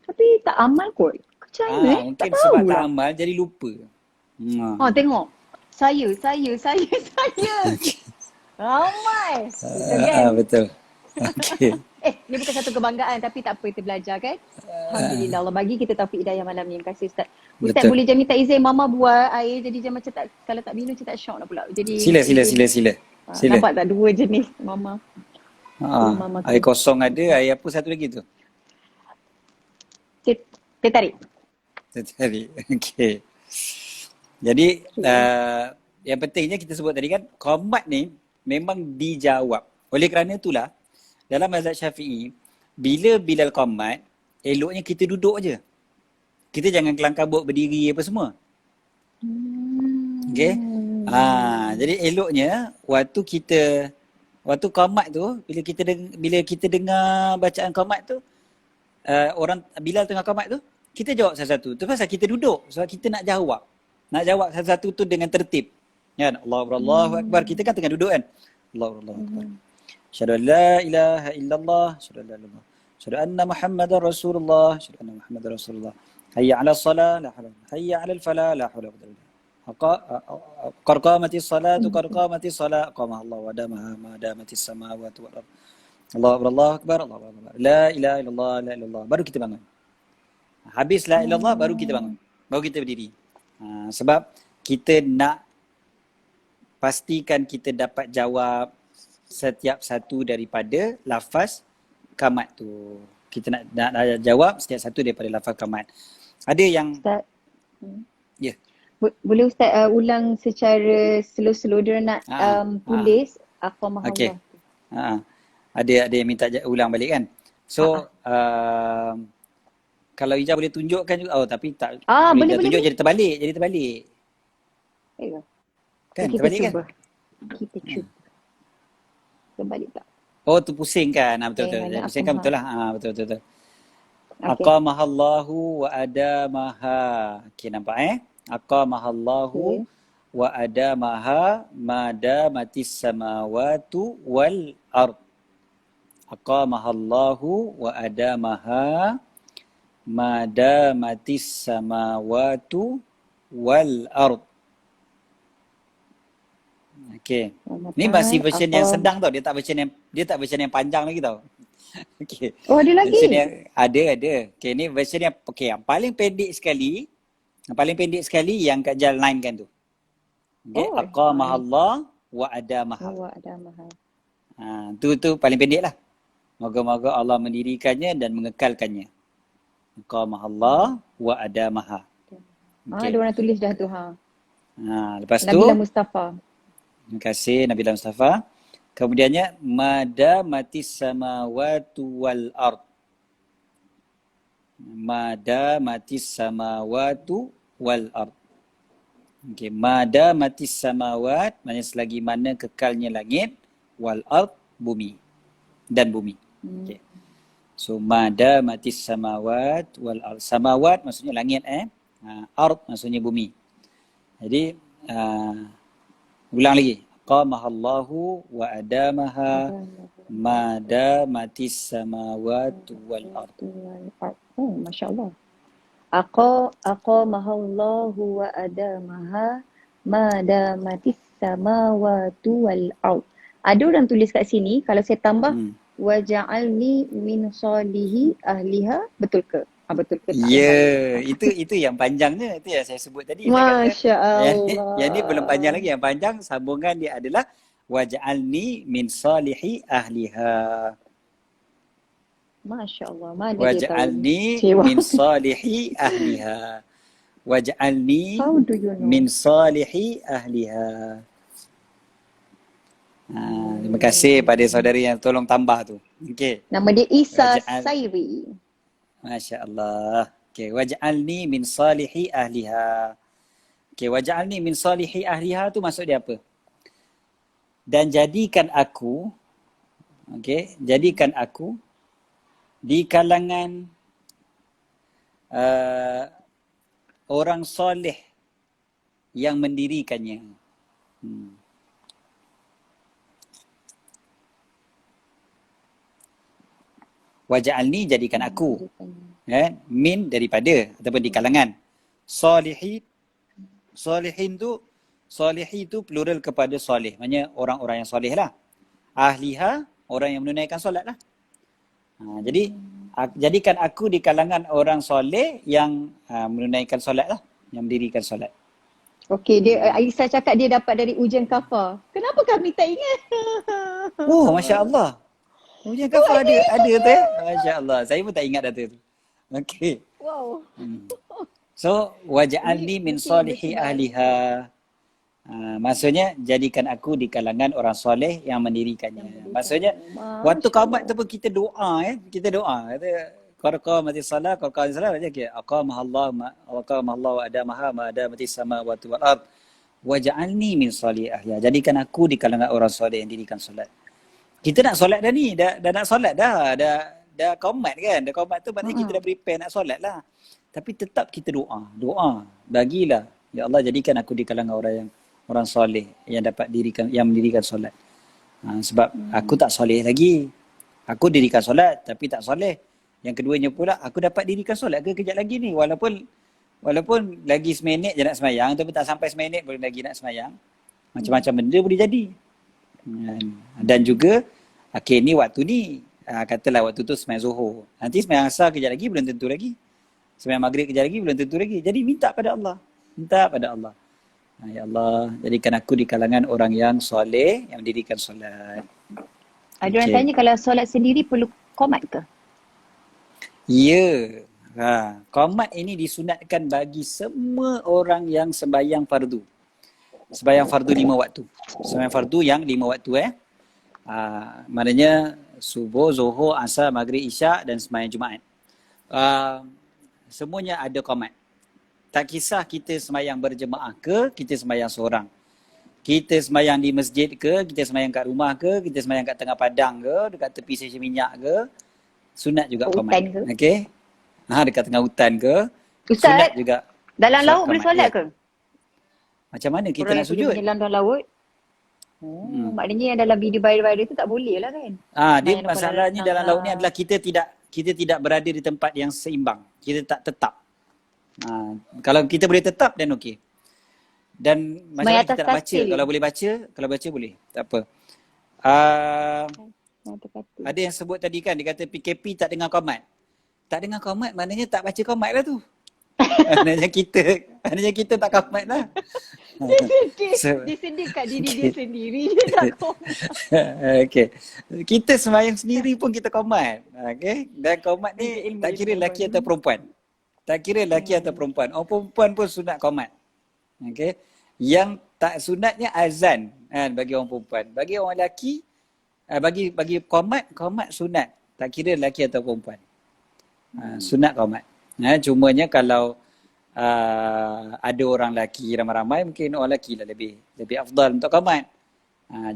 Tapi tak amal kot. Macam mana mungkin tak sebab tahu tak lah. amal jadi lupa. Tengok. Saya. Ramai. Betul. Okey. Dia bukan satu kebanggaan tapi tak apa, kita belajar kan. Alhamdulillah Allah bagi kita taufik hidayah malam ni. Terima kasih Ustaz. Ustaz Betul. boleh je minta izin mama buat air jadi macam tak, kalau tak minum macam tak syok lah pula. Jadi Sila. nampak tak dua jenis mama. Mama Air kosong ada, air apa satu lagi tu? Teh tarik. Tadi. Okey. Jadi yang pentingnya kita sebut tadi kan, qamat ni memang dijawab. Oleh kerana itulah dalam mazhab Syafi'i, bila Bilal qamat, eloknya kita duduk je. Kita jangan kelang kabut berdiri apa semua. Okey. Jadi eloknya waktu qamat tu, bila kita dengar bacaan qamat tu, orang Bilal tengah qamat tu, kita jawab satu-satu. Tu pasal kita duduk, sebab kita nak jawab. Nak jawab satu-satu tu dengan tertib. Kan? Allahu Akbar. Kita kan tengah duduk kan? Allahu Akbar. Asyhadu an la ilaha illallah, asyhadu an la ilaha illallah, asyhadu anna Muhammadar Rasulullah, asyhadu anna Muhammadar Rasulullah. Hayya 'alas salah, la haula. Hayya 'alal falah, la haula wala quwwata illa billah. Qad qamatis salatu, qad qamatis salat, qamaha Allah wa damaha ma damatis samawati wal ard. Allahu Akbar, Allahu Akbar. La ilaha illallah, la ilaha illallah. Baru kita bangun. Habis la ilaha illallah, baru kita bangun. Baru kita berdiri. Sebab kita nak pastikan kita dapat jawab setiap satu daripada lafaz kamat tu. Kita nak jawab setiap satu daripada lafaz kamat. Ada yang Ustaz. ya. Boleh Ustaz ulang secara slow-slow dia nak tulis aqamahallah. Okey. Ada yang minta ulang balik kan. So kalau Ija boleh tunjukkan juga. Tapi tak boleh tunjuk jadi terbalik. Kan kita terbalik cuba. kan? Kita cuba. Terbalik tak? Tu pusing kan. Betul. Pusing kan betul lah. Betul. Okay. Aqamahallahu wa adamaha. Okey, nampak Aqamahallahu wa adamaha madamatis samawatu wal ard. Aqamahallahu wa adamaha madamatis samawatu wal ard. Okey. Ni masih version yang sedang tau. Dia tak version yang panjang lagi tau. Okey. Ada lagi? Version yang ada. Okey, ni version yang paling pendek sekali. Yang paling pendek sekali yang Kak Jal line kan tu. Okey, aqamahallah wa adamaha. Tu paling pendek lah. Moga-moga Allah mendirikannya dan mengekalkannya. Aqamahallah wa adamaha. Ada orang tulis dah tu Lepas tu Nabila Mustafa. Terima kasih Nabila Mustafa. Kemudiannya madamatis samawati wal ard. Madamatis samawati wal ard. Okey, madamatis samawat maknanya selagi mana kekalnya langit, wal ard bumi dan bumi. Okey. So madamatis samawat wal ard. Samawat maksudnya langit ard maksudnya bumi. Jadi ulang lagi. Qamahallahu wa adamaha madamatis samawati wal ard. Masya-Allah. Aqamahallahu wa adamaha madamatis samawati wal ard. Ada orang tulis kat sini kalau saya tambah waja'alni min salihi ahliha, betul ke? Betul ke tak? Ya, itu yang panjangnya, itu yang saya sebut tadi. Masya-Allah. Yang ni belum panjang lagi, yang panjang sambungan dia adalah waj'alni min salihi ahliha. Masya-Allah. Waj'alni min salihi ahliha. Waj'alni min salihi ahliha. Terima kasih pada saudari yang tolong tambah tu. Okey. Nama dia Isa Sairi. Masya Allah. Okay, waj'alni min salihi ahliha. Okay, waj'alni min salihi ahliha tu maksud dia apa? Dan jadikan aku, jadikan aku di kalangan orang soleh yang mendirikannya. Waj'alni jadikan aku. Min daripada ataupun di kalangan. Salihin tu plural kepada soleh. Maksudnya orang-orang yang soleh lah. Ahliha, orang yang menunaikan solat lah. Jadi jadikan aku di kalangan orang soleh yang menunaikan solat lah. Yang mendirikan solat. Okey, dia Aisyah cakap dia dapat dari ujian kafar. Kenapa kami tak ingat? Masya Allah. Ujian kafar ada tu Masya Allah. Saya pun tak ingat data tu. Okey. Wow. So, waj'alni min salihi ahliha. Maksudnya, jadikan aku di kalangan orang soleh yang mendirikannya. Maksudnya, waktu qamat tu pun kita doa. Kita doa. Qarqamatis salah, qarqamatis salah. Aqamahallahu wa adamaha madamatis samawati wal ard. Waj'alni min salihi ahliha. Jadikan aku di kalangan orang soleh yang dirikan solat. Kita nak solat dah ni. Dah nak solat dah. Dah qamat kan. Dah qamat tu maknanya kita dah prepare nak solat lah. Tapi tetap kita doa. Bagilah. Ya Allah, jadikan aku di kalangan orang soleh yang dapat mendirikan solat. Sebab aku tak soleh lagi. Aku dirikan solat tapi tak soleh. Yang keduanya pula, aku dapat dirikan solat ke kejap lagi ni. Walaupun lagi seminit je nak semayang, tapi tak sampai seminit boleh lagi nak semayang. Macam-macam benda boleh jadi. Dan juga, ni waktu ni, katalah waktu tu semayang Zuhur. Nanti semayang Asar kejap lagi belum tentu lagi. Semayang Maghrib kejap lagi belum tentu lagi. Jadi minta pada Allah. Minta pada Allah. Ya Allah, jadikan aku di kalangan orang yang soleh, yang mendirikan solat. Ada orang tanya kalau solat sendiri perlu qomat ke? Ya. Qomat ini disunatkan bagi semua orang yang sembahyang fardu. Sembahyang fardu 5 waktu. Sembahyang fardu yang 5 waktu maknanya subuh, zuhur, asar, maghrib, isyak dan sembahyang Jumaat. Semuanya ada qomat. Tak kisah kita sembahyang berjemaah ke, kita sembahyang seorang. Kita sembahyang di masjid ke, kita sembahyang kat rumah ke, kita sembahyang kat tengah padang ke, dekat tepi stesen minyak ke, sunat juga qomat. Okey. Dekat tengah hutan ke, Ustaz, sunat juga. dalam laut boleh solat ke? Macam mana kita orang nak sujud? Orang yang menyelam dalam laut. Maknanya yang dalam video viral tu tak boleh lah kan? Dia masalahnya dalam laut ni adalah kita tidak berada di tempat yang seimbang. Kita tak tetap. Kalau kita boleh tetap dan okey. Dan masalah kita nak baca. Kalau baca boleh. Tak apa. Ada yang sebut tadi kan, dia kata PKP tak dengar qomat. Tak dengar qomat maknanya tak baca qomat lah tu. Maknanya kita tak qomat lah. Dia sedih kat diri dia sendiri. Dia tak qomat. Okay. Kita sembahyang sendiri pun kita qomat. Okay. Dan qomat ni tak kira lelaki atau perempuan. Tak kira lelaki atau perempuan. Orang perempuan pun sunat qomat. Okay. Yang tak sunatnya azan bagi orang perempuan. Bagi orang lelaki, bagi qomat sunat. Tak kira lelaki atau perempuan. Sunat qomat. Cumanya kalau ada orang lelaki ramai-ramai, mungkin orang lelaki lah lebih afdal untuk qomat.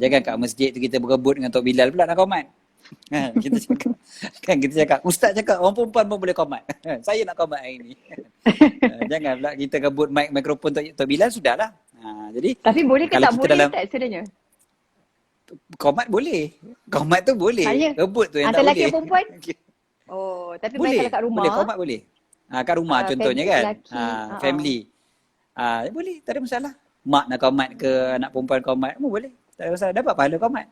Jangan kat masjid tu kita berebut dengan Tok Bilal pula nak qomat. Kita cakap, ustaz cakap orang perempuan pun boleh qomat. Saya nak qomat hari ni. Jangan pula kita rebut mikrofon Tok Bilal, sudahlah. Jadi tapi boleh ke tak boleh dalam tak sebenarnya? Qomat boleh. Qomat tu boleh. Rebut tu yang tak boleh. Antara lelaki dan perempuan? Oh, tapi boleh, kalau kat rumah. Boleh, qomat boleh. Kat rumah contohnya kan. Family. Boleh, tak ada masalah. Mak nak qomat ke, anak perempuan qomat pun boleh. Tak ada masalah, dapat pahala qomat.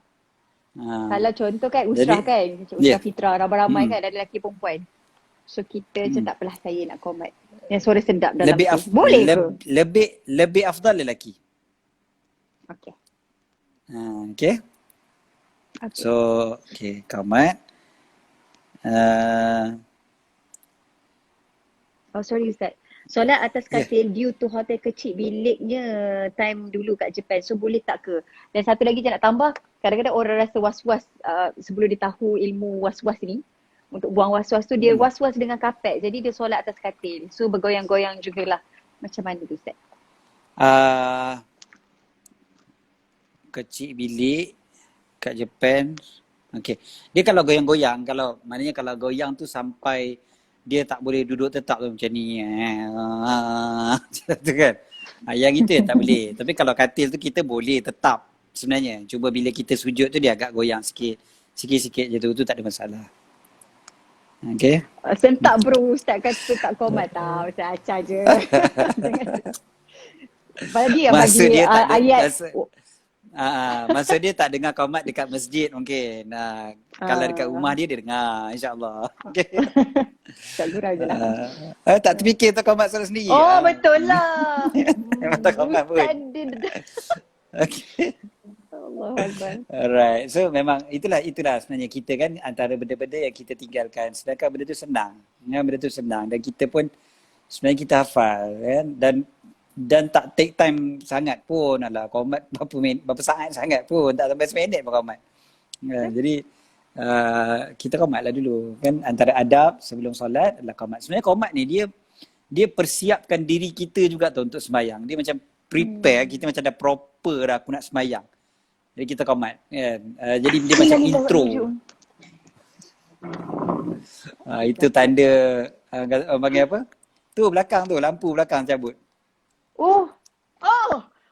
Kalau contoh kan usrah kan, usrah fitrah ramai-ramai kan, ada lelaki perempuan. So kita macam tak apalah, saya nak qomat. Yang suara sedap dalam tu. Boleh ke? Lebih afdal lelaki. Okay. Okay. So, okay, qomat. Oh sorry Ustaz. Solat atas katil due to hotel kecil biliknya time dulu kat Japan. So boleh tak ke? Dan satu lagi je nak tambah, kadang-kadang orang rasa was-was sebelum dia tahu ilmu was-was ni. Untuk buang was-was tu dia was-was dengan kapet. Jadi dia solat atas katil. So bergoyang-goyang jugalah. Macam mana tu Ustaz? Kecil bilik kat Japan. Okay. Dia kalau goyang-goyang, maknanya kalau goyang tu sampai dia tak boleh duduk tetap tu macam ni. Macam tu kan. Yang itu yang tak boleh. Tapi kalau katil tu kita boleh tetap sebenarnya. Cuba bila kita sujud tu dia agak goyang sikit. Sikit-sikit je tu tak ada masalah. Okay. Sentak bro, Ustaz kata tak qomat tau. Ustaz acah je. Bagi ayat. Masa dia tak dengar qomat dekat masjid mungkin. Kalau dekat rumah dia dengar, insya-Allah. Okey. Tak gurau je lah. Tak terfikir tak qomat solat sendiri. Oh betul lah. Memang tak qomat pun. Okey. Allahuakbar. Alright. So memang itulah sebenarnya kita kan antara benda-benda yang kita tinggalkan. Sedangkan benda tu senang. Benda tu senang dan kita pun sebenarnya kita hafal kan, dan tak take time sangat pun. Alah, qomat berapa saat sangat pun, tak sampai seminit pun qomat. Jadi kita qomat lah dulu kan. Antara adab sebelum solat adalah qomat. Sebenarnya qomat ni dia persiapkan diri kita juga tu untuk sembahyang. Dia macam prepare kita, macam dah proper dah aku nak sembahyang. Jadi kita qomat kan. Jadi dia macam intro. Itu tanda panggil apa? Tu belakang tu, lampu belakang cabut.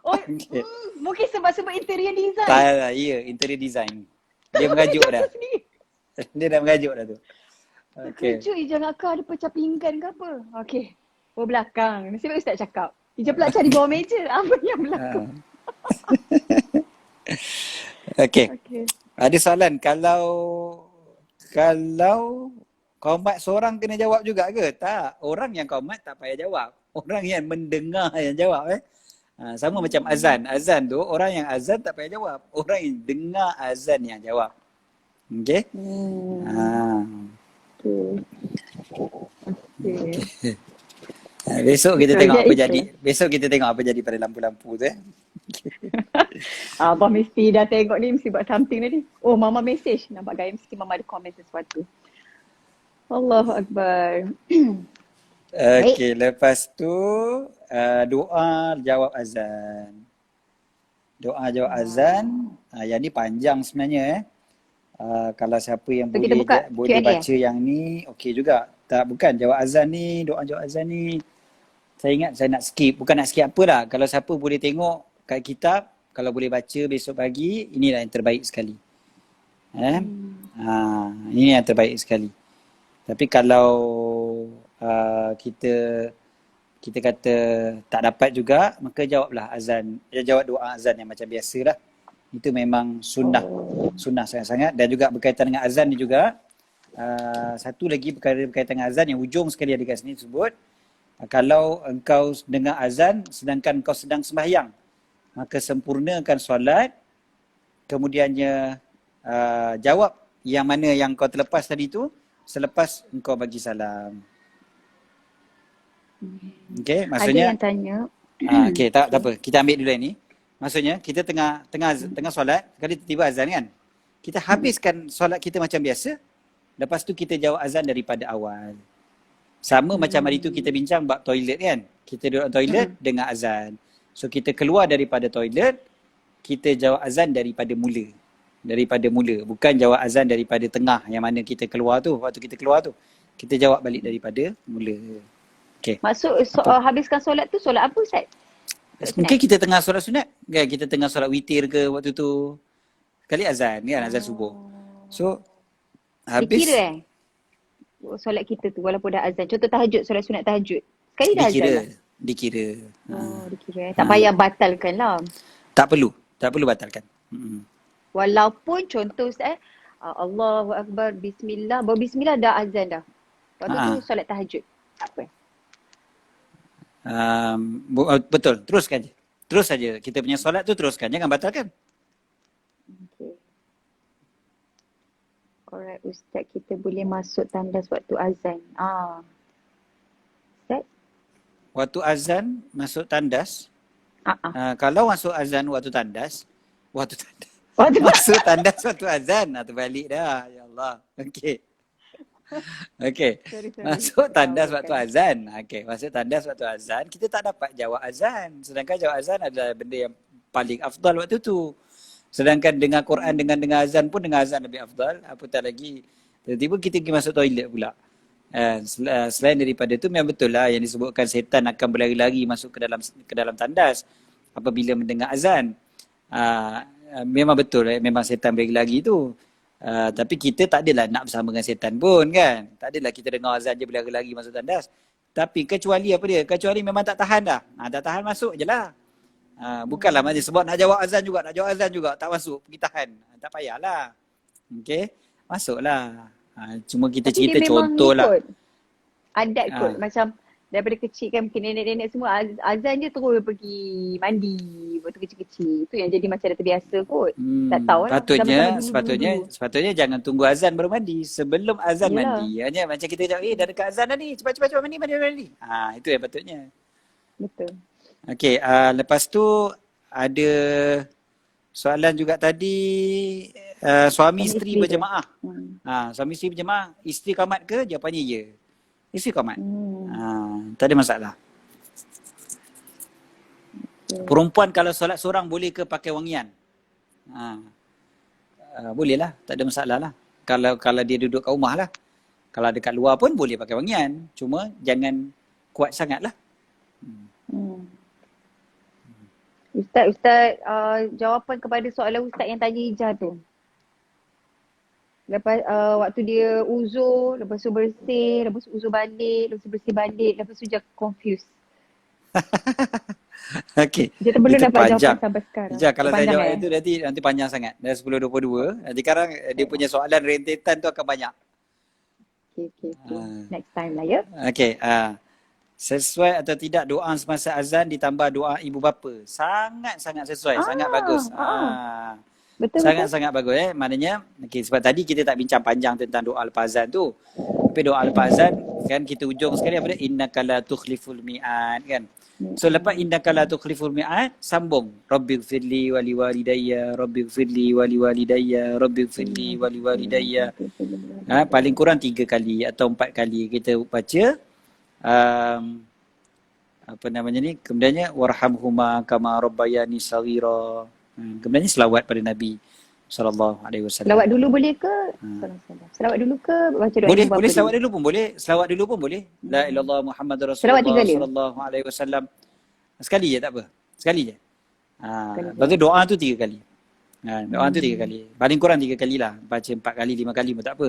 Okay. Mungkin sebab interior design. Tak, ya, interior design. Dia mengajuk dah. Dia dah mengajuk dah tu. Okay. Terkejut jangan kau ada pecah pinggan ke apa. Okay. Belakang. Nasib baik Ustaz cakap. Ija pula cari bawah meja. Apa yang belakang? Okay. Ada soalan, kalau qomat seorang kena jawab juga ke? Tak. Orang yang qomat tak payah jawab. Orang yang mendengar yang jawab sama macam azan. Azan tu orang yang azan tak payah jawab. Orang yang dengar azan yang jawab. Okey? Ha. Okay. Okay. Besok kita So, tengok that apa is jadi. Besok kita tengok apa jadi pada lampu-lampu tu. Abang mesti dah tengok ni, mesti buat something tadi. Oh, Mama message. Nampak gaya mesti Mama ada komen sesuatu. Allahu Akbar. Baik. Okey, lepas tu doa jawab azan. Doa jawab azan, yang ni panjang sebenarnya kalau siapa yang So, kita buka boleh Q&A baca yang ni, okey juga. Tak, bukan jawab azan ni, doa jawab azan ni. Saya ingat saya nak skip, bukan nak skip apa lah. Kalau siapa boleh tengok kat kitab, kalau boleh baca besok pagi, inilah yang terbaik sekali. Ini yang terbaik sekali. Tapi kalau kita kata tak dapat juga, maka jawablah azan. Jawab doa azan yang macam biasa lah. Itu memang sunnah. Sunnah sangat-sangat. Dan juga berkaitan dengan azan ni juga, satu lagi perkara berkaitan dengan azan yang ujung sekali ada kat sini sebut, kalau engkau dengar azan sedangkan engkau sedang sembahyang, maka sempurnakan solat, kemudiannya jawab yang mana yang kau terlepas tadi tu selepas engkau bagi salam. Okey, maksudnya ada yang tanya. Okey, tak apa. Kita ambil dulu yang ni. Maksudnya kita tengah solat, kali tiba azan kan. Kita habiskan solat kita macam biasa. Lepas tu kita jawab azan daripada awal. Sama macam hari tu kita bincang bab toilet kan. Kita duduk toilet dengar azan. So kita keluar daripada toilet, kita jawab azan daripada mula. Bukan jawab azan daripada tengah yang mana kita keluar tu. Waktu kita keluar tu, kita jawab balik daripada mula. Okay. Maksud habiskan solat tu, solat apa Ustaz? Mungkin kita tengah solat sunat kan, kita tengah solat witir ke waktu tu. Sekali azan kan, azan subuh. So habis dikira solat kita tu walaupun dah azan. Contoh tahajud, solat sunat tahajud. Sekali dah azan lah. Dikira. Dikira. Tak payah batalkan lah. Tak perlu batalkan. Walaupun contoh Ustaz, Allahu Akbar, Bismillah, baru Bismillah dah azan dah. Waktu tu solat tahajud. Tak apa. Betul, teruskan je. Terus saja kita punya solat tu teruskan, jangan batalkan. Okay. Alright Ustaz, kita boleh masuk tandas waktu azan. Ustaz? Waktu azan masuk tandas. Kalau masuk azan waktu tandas. Masuk tandas waktu azan. Terbalik dah. Ya Allah. Okey. Sorry. Masuk tandas waktu azan. Okey, masuk tandas waktu azan, kita tak dapat jawab azan. Sedangkan jawab azan adalah benda yang paling afdal waktu tu. Sedangkan dengar Quran dengan azan pun dengar azan lebih afdal. Apatah lagi tiba-tiba kita pergi masuk toilet pula. Selain daripada tu, memang betul lah yang disebutkan setan akan berlari-lari masuk ke dalam tandas apabila mendengar azan. Memang betul, memang setan berlari-lari tu. Tapi kita tak adalah nak bersama dengan setan pun kan. Tak adalah kita dengar azan je berlari-lari masuk tandas. Tapi kecuali apa dia? Kecuali memang tak tahan dah. Tak tahan masuk je lah. Bukanlah macam sebab nak jawab azan juga tak masuk, pergi tahan. Tak payahlah. Okey, masuklah. Cuma kita tapi cerita contoh lah. Adat kot. Macam daripada kecil kan, mungkin nenek-nenek semua azan je terus pergi mandi waktu kecil-kecil. Itu yang jadi macam dah terbiasa kot. Tak tahu lah. Sepatutnya jangan tunggu azan baru mandi. Sebelum azan mandi. Hanya macam kita cakap, dah dekat azan dah ni. Cepat-cepat mandi. Itu yang patutnya. Betul. Okey, lepas tu ada soalan juga tadi, suami isteri berjemaah. Suami isteri berjemaah, isteri qamat ke? Jawapannya ya. Isteri qamat. Tak ada masalah. Perempuan kalau solat seorang boleh ke pakai wangian? Boleh lah, tak ada masalah lah. Kalau dia duduk kat rumah lah. Kalau dekat luar pun boleh pakai wangian. Cuma jangan kuat sangat lah. Ustaz, jawapan kepada soalan Ustaz yang tanya hijab tu. Lepas waktu dia uzur, lepas tu bersih, lepas tu uzur balik, lepas tu bersih balik, lepas tu dia confused. Okey. Dia belum dapat jawapan sampai sekarang. Kalau saya jawab itu nanti panjang sangat. Dah 10.22. Nanti sekarang dia punya soalan rentetan tu akan banyak. Okay. Next time lah ya. Okey. Sesuai atau tidak doa semasa azan ditambah doa ibu bapa. Sangat-sangat sesuai, sangat bagus. Betul. Sangat-sangat bagus Maknanya sebab tadi kita tak bincang panjang tentang doa lepas azan tu. Tapi doa lepas azan kan kita ujung sekali apa dia? Innaka la tukhliful mi'ad kan. So lepas innaka la tukhliful mi'ad sambung rabbighfirli wa liwalidayya rabbighfirli wa liwalidayya rabbighfirli wa liwalidayya. Paling kurang 3 kali atau 4 kali kita baca apa namanya ni, kemudiannya warhamhuma kama rabbayani saghira. Kemudiannya selawat pada Nabi sallallahu alaihi wasallam. Selawat dulu boleh ke? Selawat dulu ke baca doa Boleh, ibu bapa boleh selawat dulu? dulu pun boleh. Selawat dulu pun boleh. La ilaha illallah Muhammadur Selawat 3 Rasulullah kali? sallallahu alaihi wasallam. Sekali je tak apa. Sekali je. Lepas tu doa tu 3 kali. Doa tu 3 kali. Paling kurang 3 kali lah. Baca 4 kali, 5 kali pun tak apa.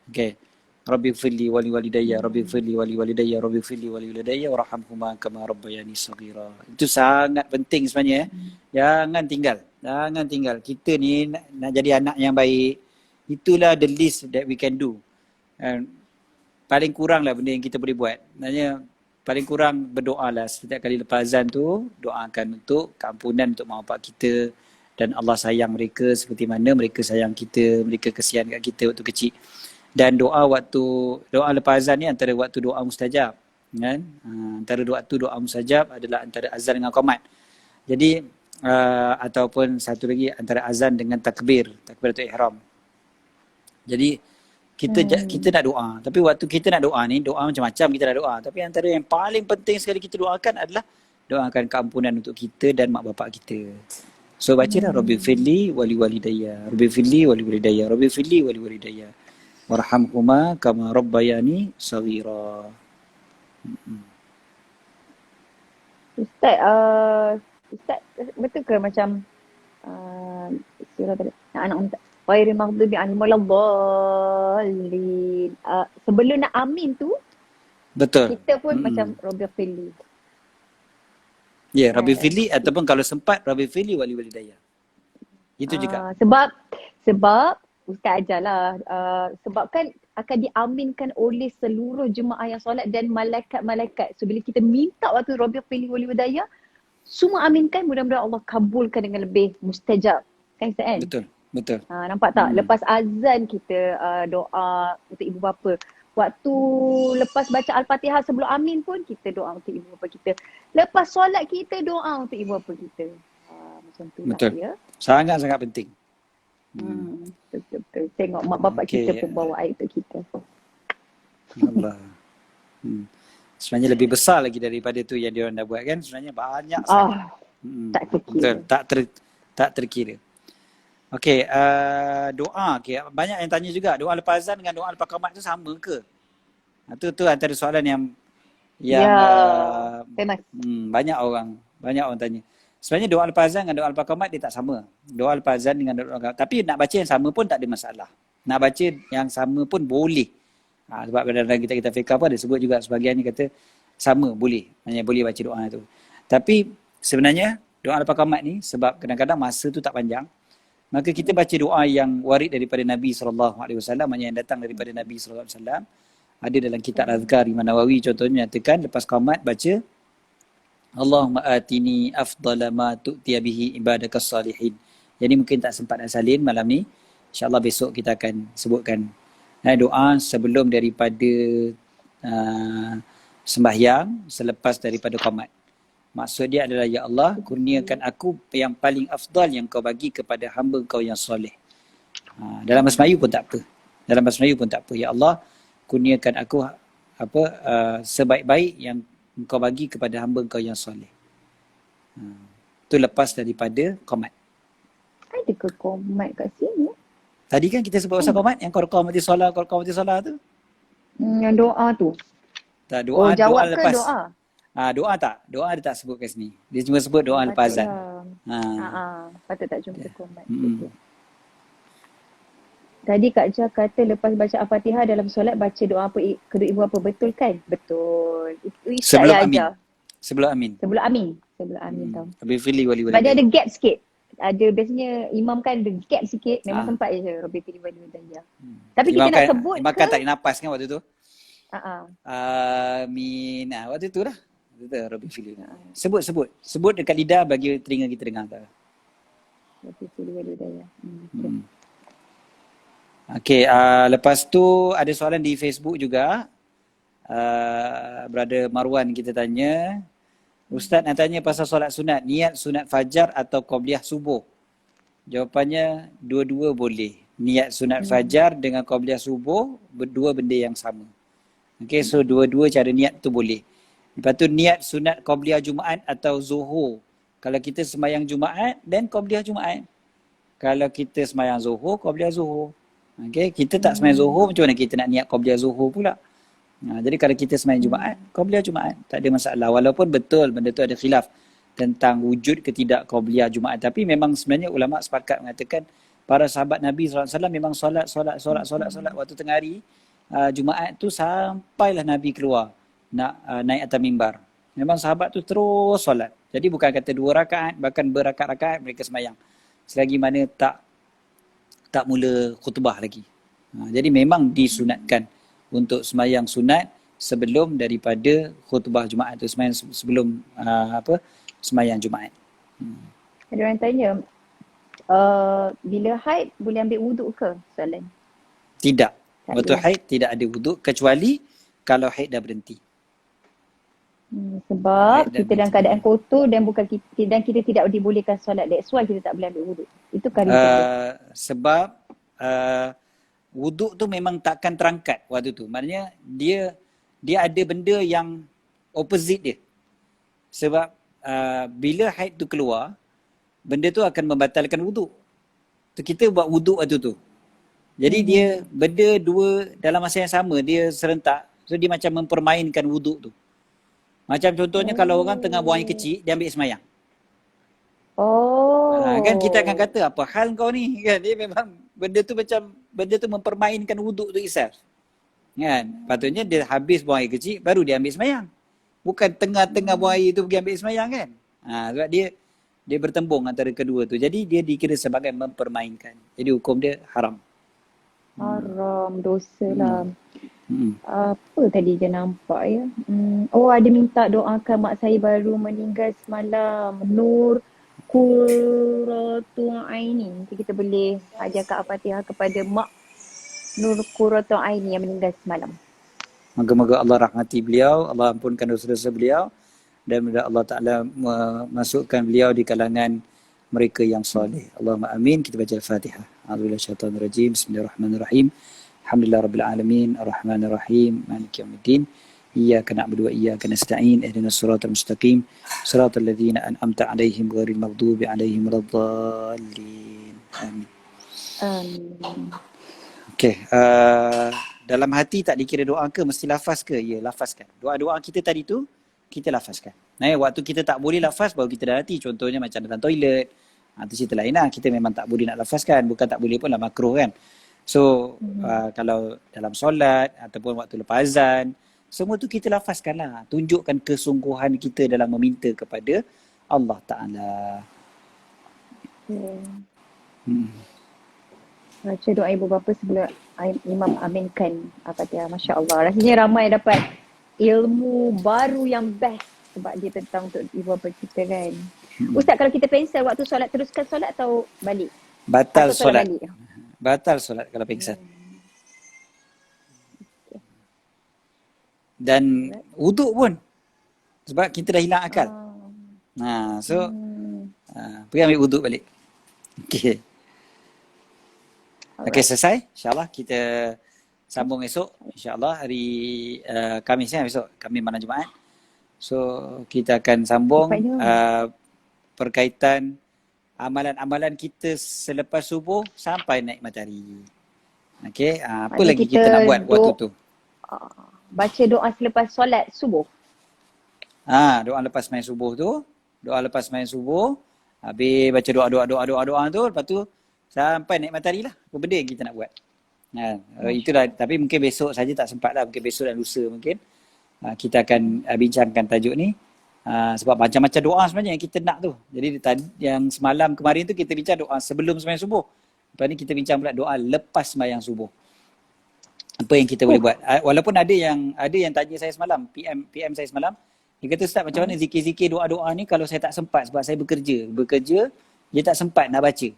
Okey. Rabbighfirli wa liwalidayya rabbighfirli wa liwalidayya rabbighfirli wa liwalidayya warhamhuma kama rabbayani saghira. Itu sangat penting sebenarnya. Jangan tinggal. Jangan tinggal. Kita ni nak jadi anak yang baik. Itulah the least that we can do. Paling kurang lah benda yang kita boleh buat. Maksudnya paling kurang berdoa lah setiap kali lepas azan tu, doakan untuk keampunan untuk mak bapak kita dan Allah sayang mereka seperti mana mereka sayang kita, mereka kesian kat kita waktu kecil. Dan doa lepas azan ni antara waktu doa mustajab kan. Antara waktu doa mustajab adalah antara azan dengan qomat. Jadi ataupun satu lagi antara azan dengan takbiratul ihram. Jadi kita nak doa, tapi waktu kita nak doa ni, doa macam-macam kita nak doa, tapi antara yang paling penting sekali kita doakan adalah doakan keampunan untuk kita dan mak bapak kita. So bacalah rabbighfirli wa liwalidayya rabbighfirli wa liwalidayya rabbighfirli wa liwalidayya warhamhuma kama rabbayani saghira. Ustaz betul ke macam surah tadi anak minta ghairil maghdubi alaihim waladdallin, sebelum nak amin tu betul, kita pun macam rabbighfirli. Ya, rabbighfirli ataupun kalau sempat rabbighfirli wa liwalidayya. Itu juga. Sebab Ustaz ajarlah, sebab kan akan diaminkan oleh seluruh jemaah yang solat dan malaikat-malaikat. So bila kita minta waktu rabbighfirli wa liwalidayya, semua aminkan, mudah-mudahan Allah kabulkan dengan lebih mustajab. Kan Ustaz kan? Betul. Nampak tak? Lepas azan kita doa untuk ibu bapa. Waktu lepas baca Al-Fatihah sebelum amin pun kita doa untuk ibu bapa kita. Lepas solat kita doa untuk ibu bapa kita. Macam tu betul. Lah, ya. Sangat-sangat penting. Betul-betul. Tengok mak bapak kita pun bawa air untuk kita. Allah. Sebenarnya lebih besar lagi daripada tu yang diorang dah buat kan. Sebenarnya banyak sangat. Tak terkira. Betul. Tak terkira. Okey, doa. Okay. Banyak yang tanya juga, doa lepas azan dengan doa lepas qamat tu sama ke? Tu antara soalan yang famous. Banyak orang tanya. Sebenarnya doa lepas azan dengan doa lepas qamat dia tak sama. Doa lepas azan dengan doa lepas qamat. Tapi nak baca yang sama pun tak ada masalah. Nak baca yang sama pun boleh. Sebab dalam kita fiqh apa ada sebut juga sebahagian ni kata sama boleh. Maksudnya boleh baca doa tu. Tapi sebenarnya doa lepas qamat ni sebab kadang-kadang masa tu tak panjang. Maka kita baca doa yang warid daripada Nabi SAW, maksudnya yang datang daripada Nabi SAW. Ada dalam kitab Azkar Imam Nawawi contohnya menyatakan lepas qamat baca Allahumma atini afdala ma tu'tiya bihi ibadakas salihin. Jadi mungkin tak sempat nak salin malam ni. InsyaAllah besok kita akan sebutkan doa sebelum daripada sembahyang, selepas daripada qamat. Maksud dia adalah, ya Allah, kurniakan aku yang paling afdal yang kau bagi kepada hamba kau yang soleh. Dalam bahasa Melayu pun tak apa. Ya Allah, kurniakan aku sebaik-baik yang kau bagi kepada hamba kau yang soleh. Itu lepas daripada qamat. Ada ke qamat kat sini? Tadi kan kita sebut pasal qamat, yang qamati solat tu. Yang doa tu. Tak, doa jawab lepas. Ke doa? Doa tak? Doa dia tak sebut kat sini. Dia cuma sebut doa lepas azan. Patut tak jumpa qamat. Tadi Kak Jah kata lepas baca Al-Fatihah dalam solat baca doa apa kedua ibu apa, betul kan? Betul. Itu sebelum amin. Sebelum amin tau. Rabbighfirli wa liwalidayya. Sebab dia ada gap sikit. Ada biasanya imam kan ada gap sikit. Memang sempat je Rabbighfirli wa liwalidayya. Tapi kita nak sebut imam kan tak ada nafas kan waktu tu? Amin. Waktu tu lah. Waktu tu Rabbi fili. Sebut dekat lidah bagi telinga kita dengar. Rabbi fili wal hidayah. Okey, lepas tu ada soalan di Facebook juga. Brother Marwan kita tanya, Ustaz nak tanya pasal solat sunat, niat sunat fajar atau qabliyah subuh? Jawapannya dua-dua boleh. Niat sunat fajar dengan qabliyah subuh, berdua benda yang sama. Okey, so dua-dua cara niat tu boleh. Lepas tu niat sunat qabliyah Jumaat atau Zuhur. Kalau kita sembahyang Jumaat, then qabliyah Jumaat. Kalau kita sembahyang Zuhur, qabliyah Zuhur. Okey, kita tak sembahyang Zuhur, macam mana kita nak niat qabliyah Zuhur pula? Jadi kalau kita sembahyang Jumaat, qabliyah Jumaat, tak ada masalah. Walaupun betul benda tu ada khilaf tentang wujud ke tidak qabliyah Jumaat. Tapi memang sebenarnya ulama sepakat mengatakan para sahabat Nabi SAW memang solat waktu tengah hari Jumaat tu sampailah Nabi keluar nak naik atas mimbar. Memang sahabat tu terus solat. Jadi bukan kata 2 rakaat, bahkan berakat-rakaat mereka sembahyang. Selagi mana tak mula khutbah lagi. Jadi memang disunatkan untuk sembahyang sunat sebelum daripada khutbah Jumaat tu, sembahyang sebelum sembahyang Jumaat. Ada orang tanya, bila haid boleh ambil wuduk ke? Soalan. Tidak. Waktu haid tidak ada wuduk kecuali kalau haid dah berhenti. Sebab kita dalam keadaan kotor dan kita tidak dibolehkan solat. That's why kita tak boleh ambil wuduk. Itu kan sebab wuduk tu memang takkan terangkat waktu tu. Maknanya dia ada benda yang opposite dia. Sebab bila haid tu keluar, benda tu akan membatalkan wuduk. So, kita buat wuduk waktu tu. Jadi dia benda dua dalam masa yang sama, dia serentak. So dia macam mempermainkan wuduk tu. Macam contohnya kalau orang tengah buang air kecil, dia ambil semayang. Kan kita akan kata, apa hal kau ni? Kan? Dia memang benda tu mempermainkan wuduk tu itself. Kan? Patutnya dia habis buang air kecil, baru dia ambil semayang. Bukan tengah-tengah buang air tu pergi ambil semayang kan? Sebab dia bertembung antara kedua tu. Jadi dia dikira sebagai mempermainkan. Jadi hukum dia haram. Haram, dosa lah. Apa tadi je nampak ya? Ada minta doakan mak saya baru meninggal semalam. Nur Qurratu Aini. Nanti kita boleh ajarkan Al-Fatihah kepada mak Nur Qurratu Aini yang meninggal semalam. Moga-moga Allah rahmati beliau, Allah ampunkan dosa-dosa beliau dan mudah Allah Ta'ala masukkan beliau di kalangan mereka yang soleh. Allahumma amin. Kita baca Al-Fatihah. A'udzubillahi minasyaitonir rajim. Bismillahirrahmanirrahim. Alhamdulillah rabbil alamin, arrahmanir rahim, maliki yaumiddin. Iyyaka na'budu wa iyyaka nasta'in. Ihdinas siratal mustaqim. Siratal ladzina an'amta 'alaihim ghairil maghdubi 'alaihim waladdallin. Amin. Okey, dalam hati tak dikira doa ke, mesti lafaz ke? Ya, lafazkan. Doa-doa kita tadi tu kita lafazkan. Waktu kita tak boleh lafaz baru kita dah hati. Contohnya macam dalam toilet. Itu cerita lain lah. Kita memang tak boleh nak lafazkan. Bukan tak boleh pun lah, makruh kan. So, kalau dalam solat ataupun waktu lepas azan, semua tu kita lafazkan lah. Tunjukkan kesungguhan kita dalam meminta kepada Allah Ta'ala. Baca doa ibu bapa sebelum Imam aminkan Al-Fatihah. Masya Allah. Rasanya ramai dapat ilmu baru yang best sebab dia tentang untuk ibu bapa kita kan. Ustaz, kalau kita pengsan waktu solat, teruskan solat atau balik? Batal solat. Batal solat kalau pingsan. Dan wuduk pun. Sebab kita dah hilang akal. Pergi ambil wuduk balik. Okey. Okey, selesai. InsyaAllah kita sambung esok. InsyaAllah hari Khamis besok. Khamis malam Jumaat. So, kita akan sambung berkaitan amalan-amalan kita selepas subuh sampai naik matahari. Okey, apa lagi kita nak buat waktu tu? Baca doa selepas solat subuh. Doa lepas main subuh tu. Doa lepas main subuh. Habis baca doa tu. Lepas tu sampai naik matahari lah. Apa benda yang kita nak buat? Itulah. Tapi mungkin besok saja tak sempat lah. Mungkin besok dan lusa mungkin. Kita akan bincangkan tajuk ni. Sebab macam-macam doa sebenarnya yang kita nak tu. Jadi yang semalam kemarin tu kita bincang doa sebelum sembahyang subuh. Lepas ni kita bincang pula doa lepas sembahyang subuh. Apa yang kita boleh buat. Walaupun ada yang tanya saya semalam, PM saya semalam, dia kata, Ustaz, macam mana zikir-zikir doa-doa ni kalau saya tak sempat sebab saya bekerja dia tak sempat nak baca.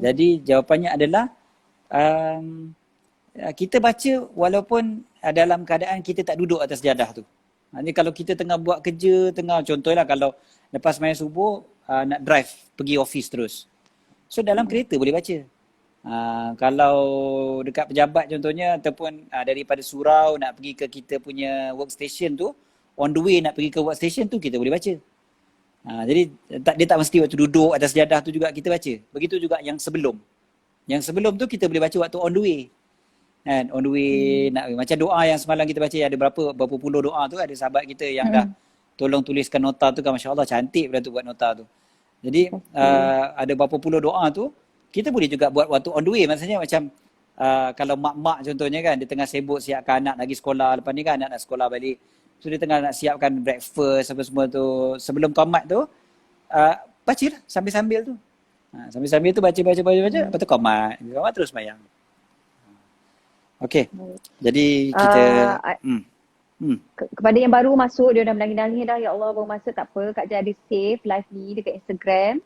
Jadi jawapannya adalah kita baca walaupun dalam keadaan kita tak duduk atas sejadah tu. Jadi kalau kita tengah buat kerja, contohlah kalau lepas main subuh nak drive pergi office terus. So dalam kereta boleh baca. Kalau dekat pejabat contohnya ataupun daripada surau nak pergi ke kita punya workstation tu, on the way nak pergi ke workstation tu kita boleh baca. Jadi dia tak mesti waktu duduk atas sejadah tu juga kita baca. Begitu juga yang sebelum. Yang sebelum tu kita boleh baca waktu on the way. Kan, on the way macam doa yang semalam kita baca, ada berapa puluh doa tu, ada sahabat kita yang dah tolong tuliskan nota tu kan, masya-Allah cantik pula tu buat nota tu. Jadi ada berapa puluh doa tu kita boleh juga buat waktu on the way. Maksudnya macam kalau mak-mak contohnya kan, dia tengah sibuk siapkan anak lagi sekolah, lepas ni kan anak nak sekolah balik, so dia tengah nak siapkan breakfast apa semua tu, sebelum qamat tu baca lah sambil-sambil tu. Sambil-sambil tu baca, lepas tu qamat terus sembahyang. Okey. Jadi kita kepada yang baru masuk, dia dah menangis-nangis dah, ya Allah baru masuk, tak apa, Kak Jan ada save live ni dekat Instagram.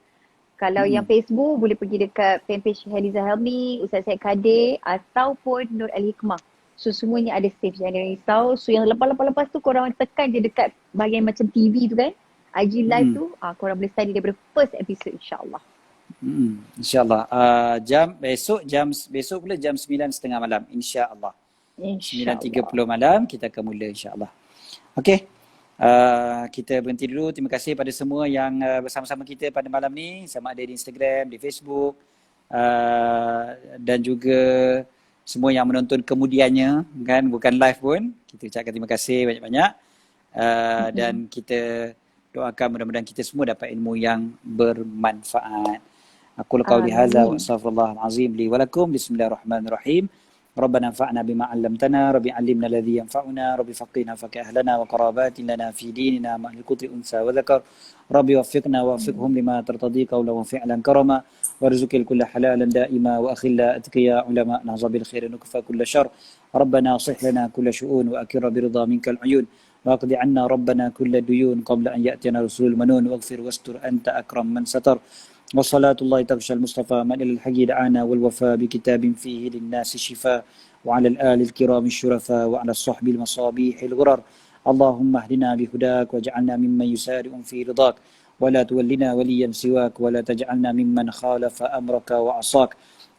Kalau yang Facebook boleh pergi dekat fanpage Heliza Helmi, Ustaz Syed Kadir ataupun Nur Al-Hikmah. So semuanya ada save, jangan risau. So yang lepas tu korang tekan je dekat bahagian macam TV tu kan, IG live tu, korang boleh study daripada first episode, insyaAllah. InsyaAllah. Besok pula jam 9.30 malam, insyaAllah. 9.30 malam kita akan mula, insyaAllah. Okey. Kita berhenti dulu. Terima kasih pada semua yang bersama-sama kita pada malam ni, sama ada di Instagram, di Facebook, dan juga semua yang menonton kemudiannya kan, bukan live pun. Kita ucapkan terima kasih banyak-banyak, dan kita doakan mudah-mudahan kita semua dapat ilmu yang bermanfaat. Aku qauli hadza wa astaghfirullahal azim li wa lakum. Bismillahirrahmanirrahim. ربنا انفعنا بما علمتنا ربي علمنا الذي ينفعنا ربي فقهنا فقه أهلنا وقرابات لنا في ديننا مع الكتر أنثى وذكر ربي وفقنا ووفقهم لما ترتضي قولا وفعلا كرما وارزق الكل حلالا دائما وأخلا أتقياء علماء نهض بالخير نكفى كل شر ربنا صح لنا كل شؤون وأكر برضا منك العيون واقض عنا ربنا كل ديون قبل أن يأتينا رسول المنون واغفر واستر أنت أكرم من ستر وصلاة الله تغشى المصطفى من إلى الحي دعانا والوفاء بكتاب فيه للناس شفاء وعلى الآل الكرام الشرفاء وعلى الصحب المصابيح الغرر اللهم اهدنا بهداك واجعلنا ممن يسارع في رضاك ولا تولنا وليا سواك ولا تجعلنا ممن خالف أمرك وعصاك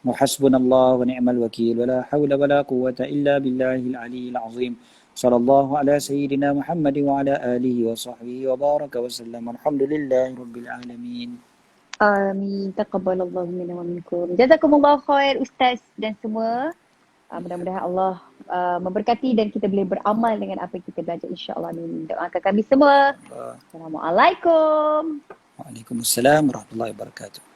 وحسبنا الله ونعم الوكيل ولا حول ولا قوة إلا بالله العلي العظيم صلى الله على سيدنا محمد وعلى آله وصحبه وبارك وسلم الحمد لله رب العالمين. Amin. Taqabbalallahu minna wa minkum. Jazakumullah khair Ustaz dan semua. Mudah-mudahan Allah memberkati dan kita boleh beramal dengan apa yang kita belajar, insya-Allah. Amin. Doakan kami semua. Assalamualaikum. Waalaikumsalam warahmatullahi wabarakatuh.